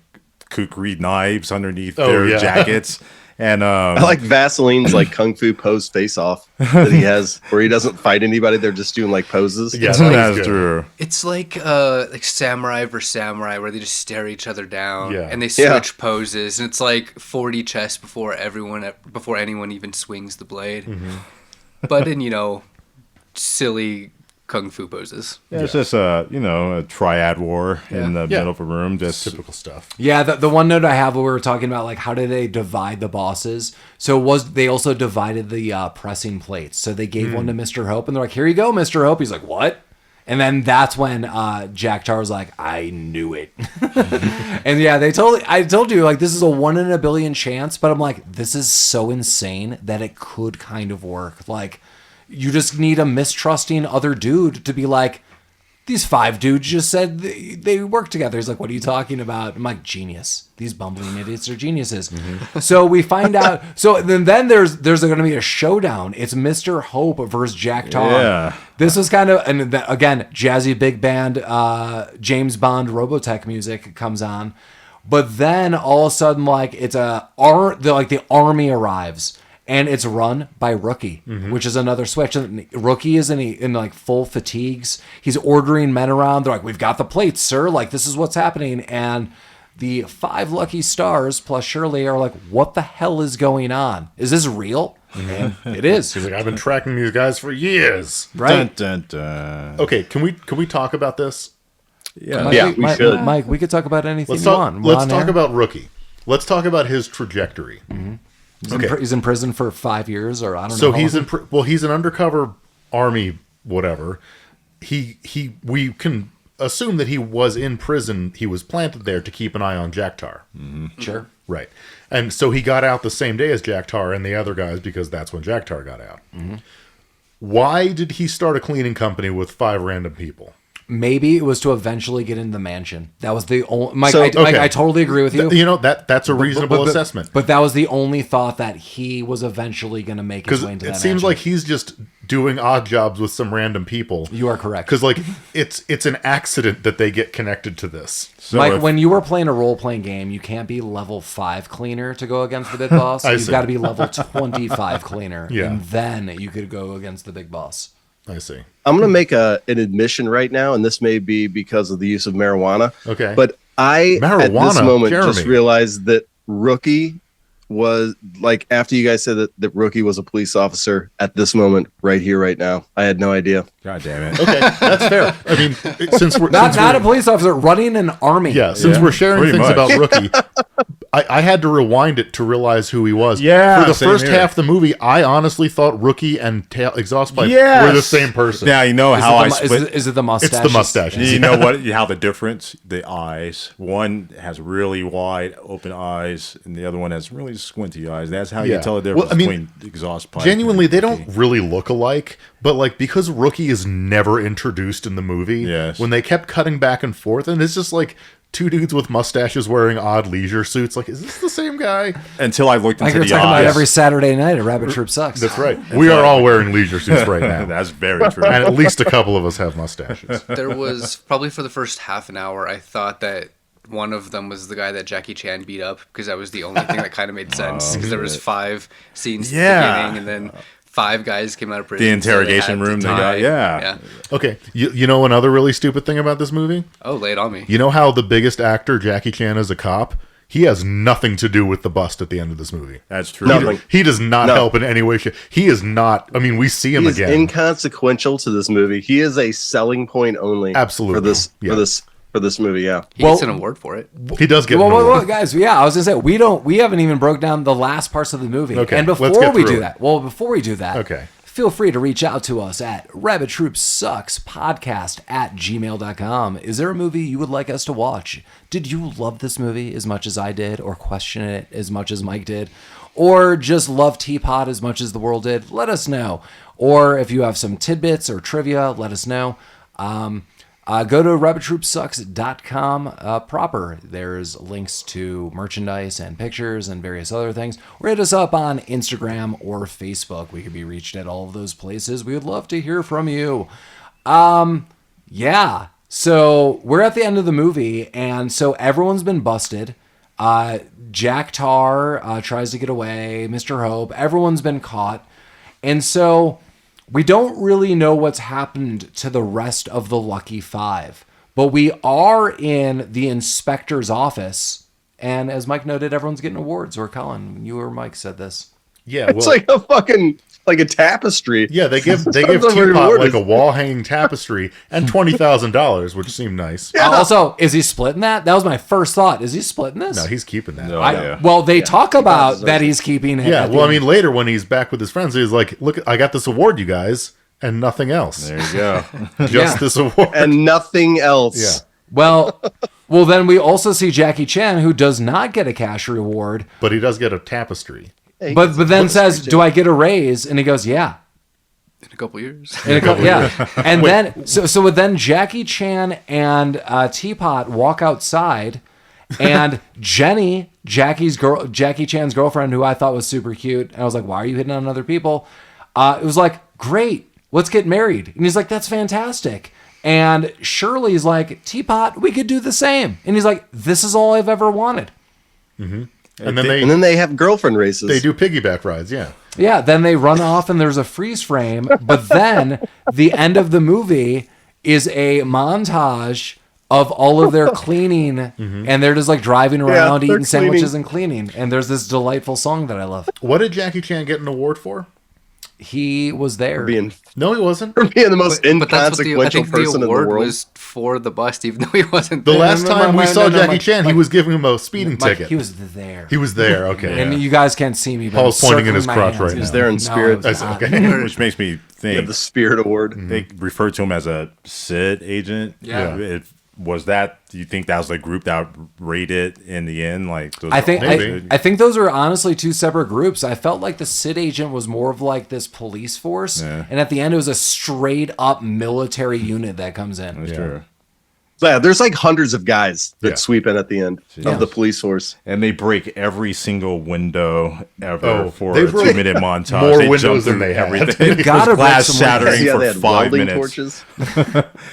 kukri knives underneath their jackets. And I like Vaseline's like kung fu pose face off that he has, where he doesn't fight anybody. They're just doing like poses. Yeah, that's true. It's like samurai versus samurai, where they just stare each other down, Yeah. and they switch poses, and it's like 40 chests before anyone even swings the blade. But in silly kung fu poses. Yeah, it's just a triad war in the middle of a room. Just typical stuff. Yeah, the one note I have where we were talking about like how did they divide the bosses? So they also divided the pressing plates. So they gave one to Mr. Hope, and they're like, "Here you go, Mr. Hope." He's like, "What?" And then that's when Jack Tar was like, "I knew it." And yeah, I told you, like, this is a 1 in a billion chance, but I'm like, this is so insane that it could kind of work. Like, you just need a mistrusting other dude to be like, these 5 dudes just said they work together. He's like, what are you talking about? I'm like, genius. These bumbling idiots are geniuses. So we find out. So then there's going to be a showdown. It's Mr. Hope versus Jack Tar. Yeah. This was kind of, and again, jazzy big band, James Bond Robotech music comes on. But then all of a sudden, like, the army arrives. And it's run by Rookie, which is another switch. And Rookie is in like full fatigues. He's ordering men around. They're like, "We've got the plates, sir. Like, this is what's happening." And the 5 lucky stars plus Shirley are like, "What the hell is going on? Is this real?" And it is. He's like, "I've been tracking these guys for years." Right. Dun, dun, dun. Okay, can we talk about this? Yeah. Mike, we should. Mike, we could talk about anything Let's you talk. want. Let's talk about Rookie. Let's talk about his trajectory. He's in prison for 5 years, or I don't know. So he's he's an undercover army, whatever. We can assume that he was in prison. He was planted there to keep an eye on Jack Tar. Sure. Right. And so he got out the same day as Jack Tar and the other guys because that's when Jack Tar got out. Why did he start a cleaning company with 5 random people? Maybe it was to eventually get in the mansion. That was the only. Mike, So, Mike, okay. I totally agree with you. That's a reasonable assessment. But that was the only thought that he was eventually going to make his Because way into it that seems mansion. like he's just doing odd jobs with some random people. You are correct. Because like it's an accident that they get connected to this. So Mike, when you were playing a role-playing game, you can't be level 5 cleaner to go against the big boss. You've see. got to be level 25 cleaner, Yeah. and then you could go against the big boss. I see. I'm going to make an admission right now, and this may be because of the use of marijuana. Okay. But I, at this Marijuana, moment, Jeremy. just realized that Rookie was, like, after you guys said that Rookie was a police officer, at this moment, right here, right now, I had no idea. God damn it. Okay, that's fair. I mean, since we're Not a police officer running an army. yeah, since we're sharing pretty things much. about Rookie, I had to rewind it to realize who he was. Yeah, for the same first here. half of the movie, I honestly thought Rookie and Exhaust Pipe Yes. were the same person. Now you know how I split. Is it the mustache? It's the mustaches. You know what? How the difference? The eyes. One has really wide open eyes, and the other one has really squinty eyes. That's how Yeah. you tell the difference Well, I mean, between Exhaust Pipe. Genuinely, and they Rookie. don't really look alike, but like because Rookie is never introduced in the movie, Yes. when they kept cutting back and forth, and it's just like 2 dudes with mustaches wearing odd leisure suits. Like, is this the same guy? Until I looked Like into you're the talking eyes. about every Saturday night at Rabbit Troop Sucks. That's right. We are all wearing leisure suits right now. That's very true. And at least a couple of us have mustaches. There was probably for the first half an hour, I thought that one of them was the guy that Jackie Chan beat up, because that was the only thing that kind of made sense, because there was 5 scenes at the beginning, and then 5 guys came out of prison. The interrogation room, they got, yeah. Okay, you know another really stupid thing about this movie? Oh, lay it on me. You know how the biggest actor, Jackie Chan, is a cop? He has nothing to do with the bust at the end of this movie. That's true. Nothing. He does not help in any way. He is not. I mean, we see him He's again. inconsequential to this movie. He is a selling point only. Absolutely. For this movie. Yeah. He gets an award for it. He does get. Well, guys. Yeah, I was gonna say we haven't even broke down the last parts of the movie. Okay, and let's before get we through do it. that, Okay. feel free to reach out to us at rabbittroopsuckspodcast@gmail.com. Is there a movie you would like us to watch? Did you love this movie as much as I did, or question it as much as Mike did, or just love Teapot as much as the world did? Let us know. Or if you have some tidbits or trivia, let us know. Go to rabbittroopsucks.com proper. There's links to merchandise and pictures and various other things. Or hit us up on Instagram or Facebook. We could be reached at all of those places. We would love to hear from you. Yeah. So we're at the end of the movie, and so everyone's been busted. Jack Tar tries to get away. Mr. Hope. Everyone's been caught. And so we don't really know what's happened to the rest of the Lucky Five, but we are in the inspector's office. And as Mike noted, everyone's getting awards. Or Colin, you or Mike said this. Yeah, It's like a fucking a tapestry. Yeah, they give Sounds Teapot like like a wall hanging tapestry and $20,000, which seemed nice. Yeah. Also, is he splitting that? That was my first thought. Is he splitting this? No, he's keeping that. No, Well, they talk about that he's keeping it. Yeah, at the well, I end. mean, later when he's back with his friends, he's like, "Look, I got this award, you guys, and nothing else. There you go. Just this award." And nothing else. Yeah. Well, then we also see Jackie Chan, who does not get a cash reward, But he does get a tapestry. Hey, but then says, "Do I get a raise?" And he goes, "Yeah." In a couple years. Yeah, and then so then Jackie Chan and Teapot walk outside, and Jenny, Jackie Chan's girlfriend, who I thought was super cute, and I was like, "Why are you hitting on other people?" It was like, "Great, let's get married," and he's like, "That's fantastic." And Shirley's like, "Teapot, we could do the same," and he's like, "This is all I've ever wanted." And then And then they have girlfriend races. they do piggyback rides. Yeah. Yeah, then they run off and there's a freeze frame, but then the end of the movie is a montage of all of their cleaning, and they're just like driving around they're eating sandwiches and cleaning, and there's this delightful song that I love. What did Jackie Chan get an award for? He was there. being No, he wasn't. the most But that's what inconsequential person the in the award world. was for the bust, even though he wasn't The there. last time we saw Jackie Mike, Chan, he was giving him a speeding Mike, ticket. he was there. He was there. Okay. And yeah. you guys can't see me, but Paul's I'm pointing in circling his my crotch hands. right He was now. there in No, spirit. I was That's not. okay. Which makes me Yeah, think the Spirit Award. they refer to him as a SID agent. Yeah. Was that? Do you think that was the group that rated in the end? Like, those I think Maybe. I think those are honestly two separate groups. I felt like the SID agent was more of like this police force, Yeah. and at the end it was a straight up military unit that comes in. That's true. Yeah, there's like hundreds of guys that Yeah. sweep in at the end Yeah. of the police force. And they break every single window ever Oh, for they a broke 2-minute montage. more They windows jumped than through they had. everything. You gotta It was glass break some shattering Yeah, for they had 5 welding minutes. torches.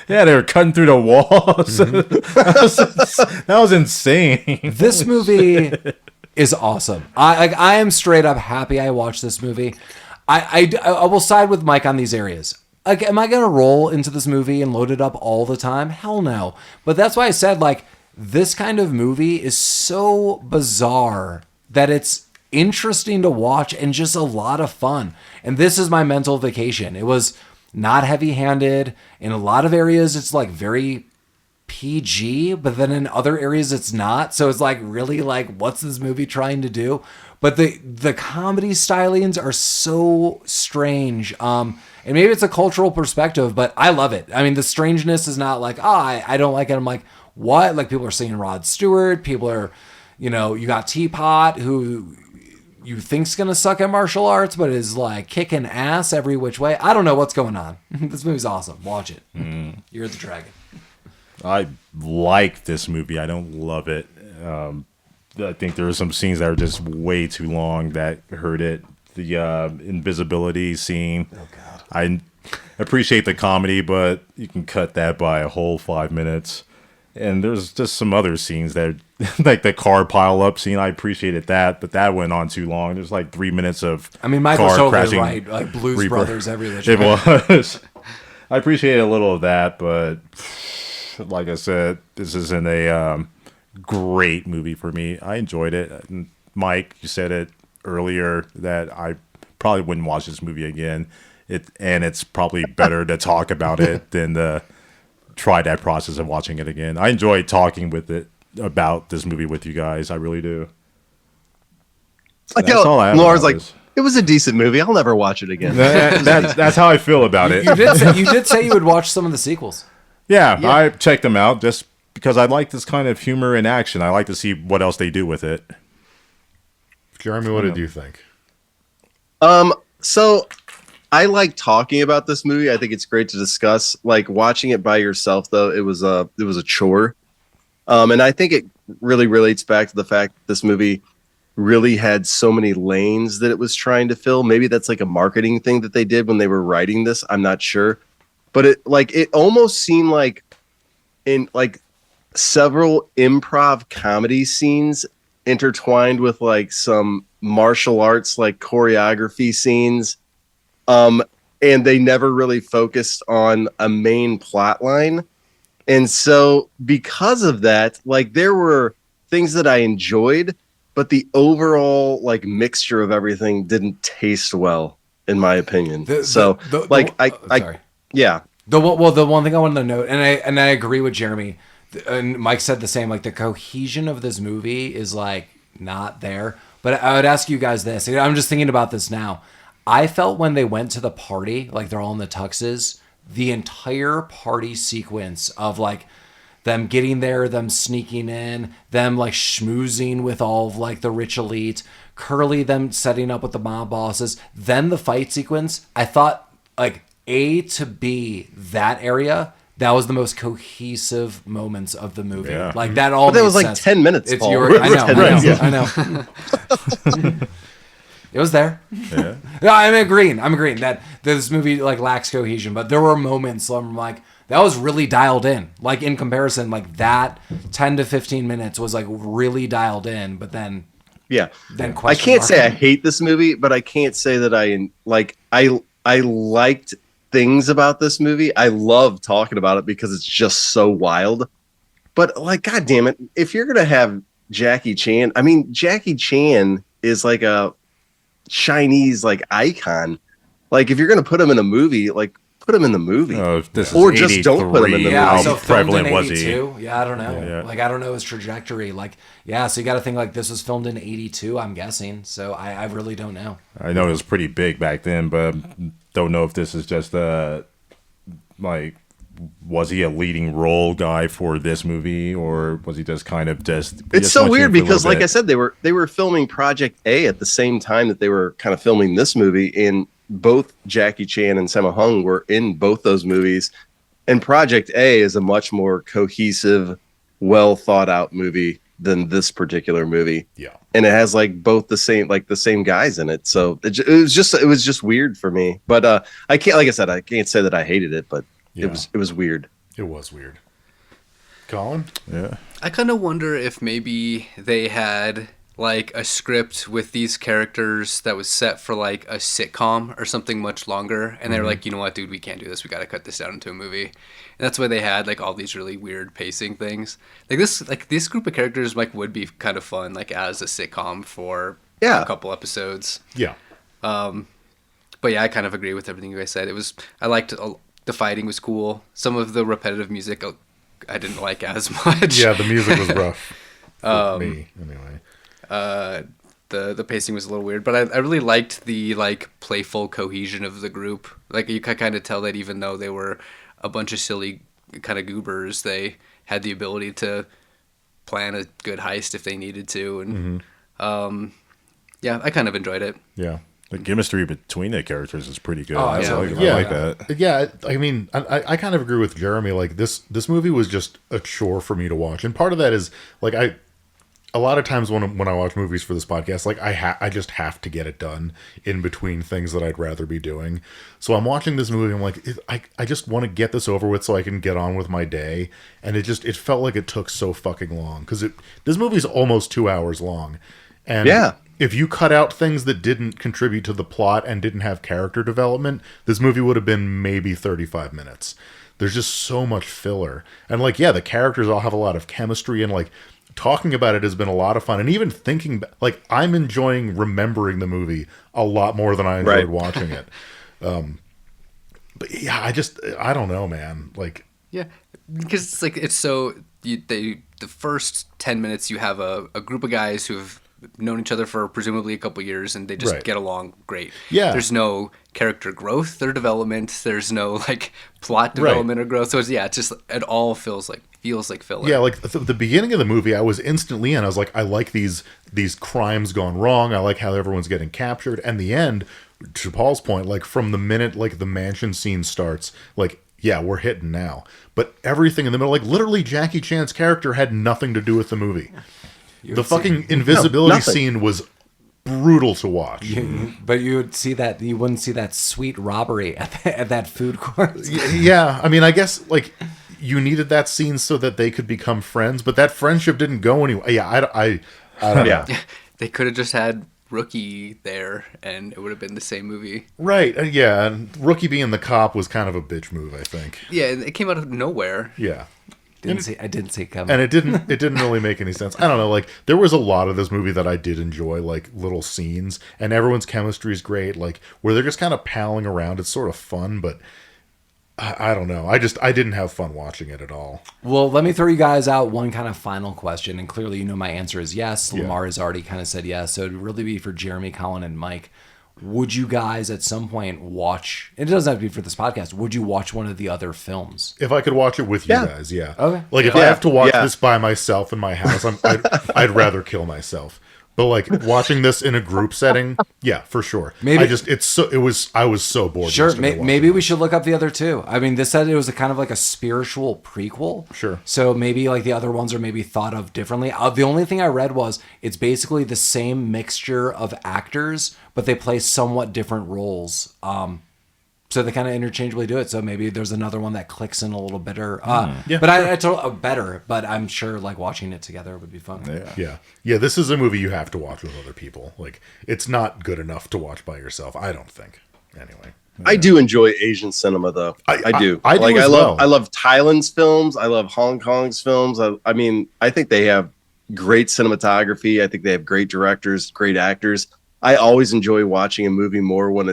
Yeah, they were cutting through the walls. that was insane. This movie is awesome. I am straight up happy I watched this movie. I will side with Mike on these areas. Like, am I gonna roll into this movie and load it up all the time? Hell no. But that's why I said, like, this kind of movie is so bizarre that it's interesting to watch and just a lot of fun. And this is my mental vacation. It was not heavy-handed. In a lot of areas, it's like very PG, but then in other areas it's not. So it's like, really, like, what's this movie trying to do? But the comedy stylings are so strange. And maybe it's a cultural perspective, but I love it. I mean, the strangeness is not like, I don't like it. I'm like, what? Like, people are saying Rod Stewart. People are, you got Teapot, who you think's going to suck at martial arts, but is like kicking ass every which way. I don't know what's going on. This movie's awesome. Watch it. You're the dragon. I like this movie. I don't love it. I think there are some scenes that are just way too long that hurt it. The invisibility scene. Oh God! I appreciate the comedy, but you can cut that by a whole 5 minutes. And there's just some other scenes that, like the car pile up scene. I appreciated that, but that went on too long. There's like 3 minutes of I mean, Michael's car totally crashing. right. Like Blues Reaper. Brothers, every which It way. was. I appreciated a little of that, but like I said, this isn't a great movie for me. I enjoyed it. And Mike, you said it earlier that I probably wouldn't watch this movie again. It's probably better to talk about it than to try that process of watching it again. I enjoy talking about this movie with you guys. I really do. Like, That's all I have Laura's about like, this. it was a decent movie. I'll never watch it again. That's how I feel about it. You did say you would watch some of the sequels. Yeah, I checked them out just because I like this kind of humor in action. I like to see what else they do with it. Jeremy, what did you think? So I like talking about this movie. I think it's great to discuss. Like watching it by yourself, though, it was a chore. And I think it really relates back to the fact that this movie really had so many lanes that it was trying to fill. Maybe that's like a marketing thing that they did when they were writing this. I'm not sure, but it almost seemed like in like several improv comedy scenes intertwined with like some martial arts like choreography scenes. And they never really focused on a main plot line. And so because of that, like there were things that I enjoyed, but the overall like mixture of everything didn't taste well, in my opinion. Sorry. Yeah. The one thing I wanted to note, and I agree with Jeremy, and Mike said the same. Like the cohesion of this movie is like not there. But I would ask you guys this. I'm just thinking about this now. I felt when they went to the party, like they're all in the tuxes, the entire party sequence of like them getting there, them sneaking in, them like schmoozing with all of like the rich elite, Curly them setting up with the mob bosses, then the fight sequence. I thought like A to B, that area, that was the most cohesive moments of the movie. Yeah. Like that all. But that made was like sense. 10 minutes. It's Paul. your. I know. 10 minutes. I know. It was there. Yeah. No, I'm agreeing that this movie like lacks cohesion, but there were moments where I'm like, that was really dialed in. Like in comparison, like that 10 to 15 minutes was like really dialed in, but then Yeah. then I question can't mark. say I hate this movie, but I can't say that I liked things about this movie. I love talking about it because it's just so wild. But like, God damn it, if you're gonna have Jackie Chan, I mean, Jackie Chan is like a Chinese like icon. Like, if you're gonna put him in a movie, like put him in the movie. Oh, this Or is just don't put him in the 83. Yeah, movie. so How prevalent was he? 82. Yeah, I don't know. Yeah. Like I don't know his trajectory. Like yeah, so you got to think like this was filmed in 82. I'm guessing. So I really don't know. I know it was pretty big back then, but don't know if this is just like, was he a leading role guy for this movie, or was he just kind of just? It's so weird because, like I said, they were filming Project A at the same time that they were kind of filming this movie, and both Jackie Chan and Sammo Hung were in both those movies. And Project A is a much more cohesive, well thought out movie than this particular movie. Yeah. And it has like both the same guys in it. So it was just weird for me. But I can't, like I said, I can't say that I hated it, but Yeah. it was weird. It was weird. Colin? Yeah. I kind of wonder if maybe they had like a script with these characters that was set for like a sitcom or something much longer, and they were like, you know what, dude, we can't do this. We got to cut this down into a movie. And that's why they had like all these really weird pacing things. Like this group of characters like would be kind of fun like as a sitcom for Yeah. a couple episodes. Yeah. But yeah, I kind of agree with everything you guys said. I liked the fighting was cool. Some of the repetitive music I didn't like as much. Yeah, the music was rough for me, anyway. The pacing was a little weird, but I really liked the like playful cohesion of the group. Like you could kind of tell that even though they were a bunch of silly kind of goobers, they had the ability to plan a good heist if they needed to, and yeah, I kind of enjoyed it. Yeah. The chemistry between the characters is pretty good. Oh, I yeah. like that. Yeah, I mean, I kind of agree with Jeremy. Like this movie was just a chore for me to watch, and part of that is like a lot of times when I watch movies for this podcast, like I just have to get it done in between things that I'd rather be doing. So I'm watching this movie. I'm like, I just want to get this over with so I can get on with my day. And it felt like it took so fucking long because this movie's almost 2 hours long. And if you cut out things that didn't contribute to the plot and didn't have character development, this movie would have been maybe 35 minutes. There's just so much filler. And like, yeah, the characters all have a lot of chemistry and like, talking about it has been a lot of fun, and even thinking, like, I'm enjoying remembering the movie a lot more than I enjoyed watching it. But yeah, I don't know, man. Like, yeah, because it's like the first 10 minutes you have a group of guys who have known each other for presumably a couple years, and they just get along great. Yeah, there's no character growth or development. There's no like plot development or growth. So it's just it all feels like filler. Yeah, like the beginning of the movie, I was instantly in. I was like, I like these crimes gone wrong. I like how everyone's getting captured. And the end, to Paul's point, like from the minute like the mansion scene starts, like, yeah, we're hitting now. But everything in the middle, like literally Jackie Chan's character had nothing to do with the movie. The fucking invisibility scene was brutal to watch. But you wouldn't see that sweet robbery at that food court. Yeah, I mean, I guess like you needed that scene so that they could become friends, but that friendship didn't go anywhere. Yeah, I don't know. They could have just had Rookie there, and it would have been the same movie. Right? Yeah, and Rookie being the cop was kind of a bitch move, I think. Yeah, it came out of nowhere. Yeah. I didn't see it coming. And it didn't really make any sense. I don't know, like there was a lot of this movie that I did enjoy, like little scenes, and everyone's chemistry is great, like where they're just kind of palling around. It's sort of fun, but I don't know. I didn't have fun watching it at all. Well, let me throw you guys out one kind of final question, and clearly you know my answer is yes. Lamar has already kind of said yes, so it'd really be for Jeremy, Collin, and Mike. Would you guys at some point watch, it doesn't have to be for this podcast, would you watch one of the other films? If I could watch it with you guys, yeah. Okay. Like if I have to watch this by myself in my house, I'd rather kill myself. But like watching this in a group setting, yeah, for sure. Maybe I was so bored. Sure, maybe we should look up the other two. I mean, this said it was a kind of like a spiritual prequel. Sure. So maybe like the other ones are maybe thought of differently. The only thing I read was it's basically the same mixture of actors, but they play somewhat different roles. So they kind of interchangeably do it. So maybe there's another one that clicks in a little better. But better. But I'm sure like watching it together would be fun. Yeah. This is a movie you have to watch with other people. Like it's not good enough to watch by yourself. I don't think. Anyway. I do enjoy Asian cinema though. I do. I love Thailand's films. I love Hong Kong's films. I mean, I think they have great cinematography. I think they have great directors, great actors. I always enjoy watching a movie more when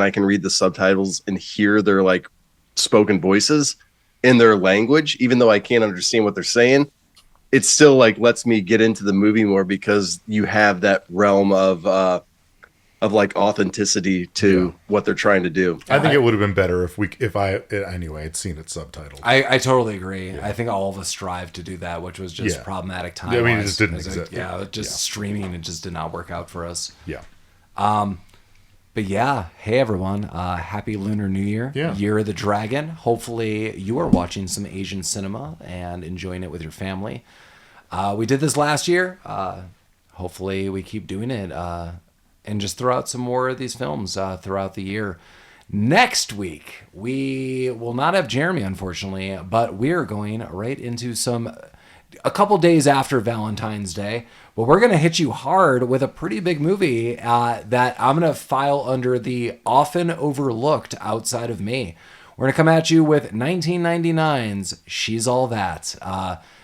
I can read the subtitles and hear their like spoken voices in their language, even though I can't understand what they're saying. It still like lets me get into the movie more because you have that realm of like authenticity to what they're trying to do. I think it would have been better if I had seen it subtitled. I totally agree. Yeah. I think all of us strive to do that, which was just problematic time. Yeah, I mean, it just didn't exist. Streaming, it just did not work out for us. Yeah. But yeah, hey everyone, happy Lunar New Year, Year of the Dragon. Hopefully you are watching some Asian cinema and enjoying it with your family. We did this last year. Hopefully we keep doing it and just throw out some more of these films throughout the year. Next week, we will not have Jeremy, unfortunately, but we're going right into a couple days after Valentine's Day. But we're going to hit you hard with a pretty big movie that I'm going to file under the often overlooked outside of me. We're going to come at you with 1999's She's All That.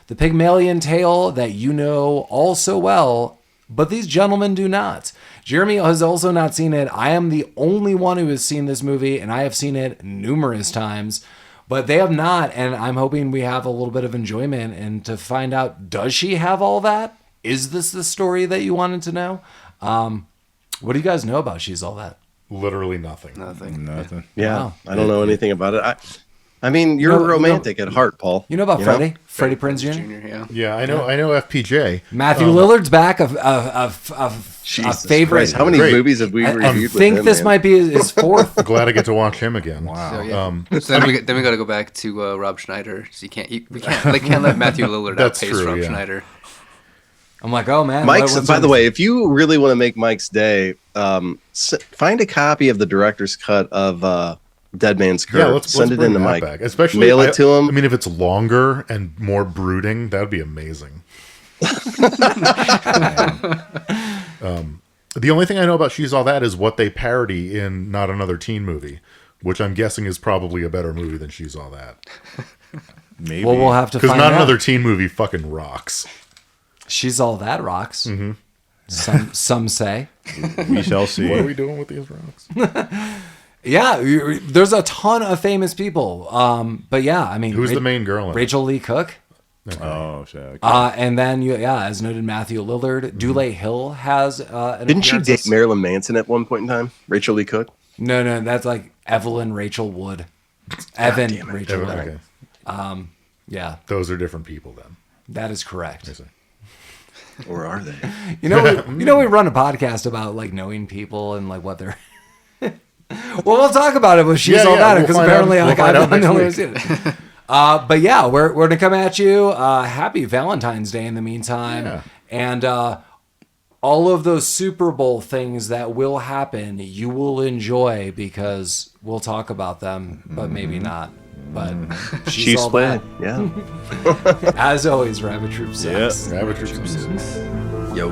The Pygmalion tale that you know all so well, but these gentlemen do not. Jeremy has also not seen it. I am the only one who has seen this movie, and I have seen it numerous times. But they have not, and I'm hoping we have a little bit of enjoyment and to find out, does she have all that? Is this the story that you wanted to know? What do you guys know about She's All That? Literally nothing. Nothing. Yeah, wow. I don't know anything about it. I mean, you're romantic at heart, Paul. You know about Freddie Prinze Jr.? Yeah, I know FPJ. Matthew Lillard's back, a favorite. Christ, how many movies have we reviewed with him? I think this might be his fourth. Glad I get to watch him again. Wow. So then we got to go back to Rob Schneider. So we can't let Matthew Lillard outpace Rob Schneider. I'm like, oh man. Mike's. what's By on the this- way, if you really want to make Mike's day, find a copy of the director's cut of Dead Man's Curve. Yeah, let's Send it bring in to that Mike. back. Especially mail it to him. I mean, if it's longer and more brooding, that would be amazing. The only thing I know about She's All That is what they parody in Not Another Teen Movie, which I'm guessing is probably a better movie than She's All That. Maybe. Well, we'll have to Because find Not out. Another Teen Movie fucking rocks. She's All That rocks. Mm-hmm. Some say. We shall see. What are we doing with these rocks? Yeah, there's a ton of famous people. But yeah, I mean, Who's the main girl in it? Rachel Lee Cook. Oh, shit. Okay. And then, as noted, Matthew Lillard. Dule Hill has an Didn't she appearance. date Marilyn Manson at one point in time? Rachel Lee Cook. No, that's like Evelyn Rachel Wood. Evan Rachel Wood. Okay. Yeah, Those are different people then. that is correct. Or are they? We run a podcast about like knowing people and like what they're. Well, we'll talk about it with She's Yeah, All yeah, That we'll because find apparently out- like we'll I find don't out know next who's it. But yeah, we're gonna come at you. Happy Valentine's Day in the meantime, Yeah. and all of those Super Bowl things that will happen, you will enjoy because we'll talk about them, but maybe not. But she's Chiefs all play. that. Yeah. As always, Rabbit Troop 6. Yeah. Rabbit Troop 6. Yo.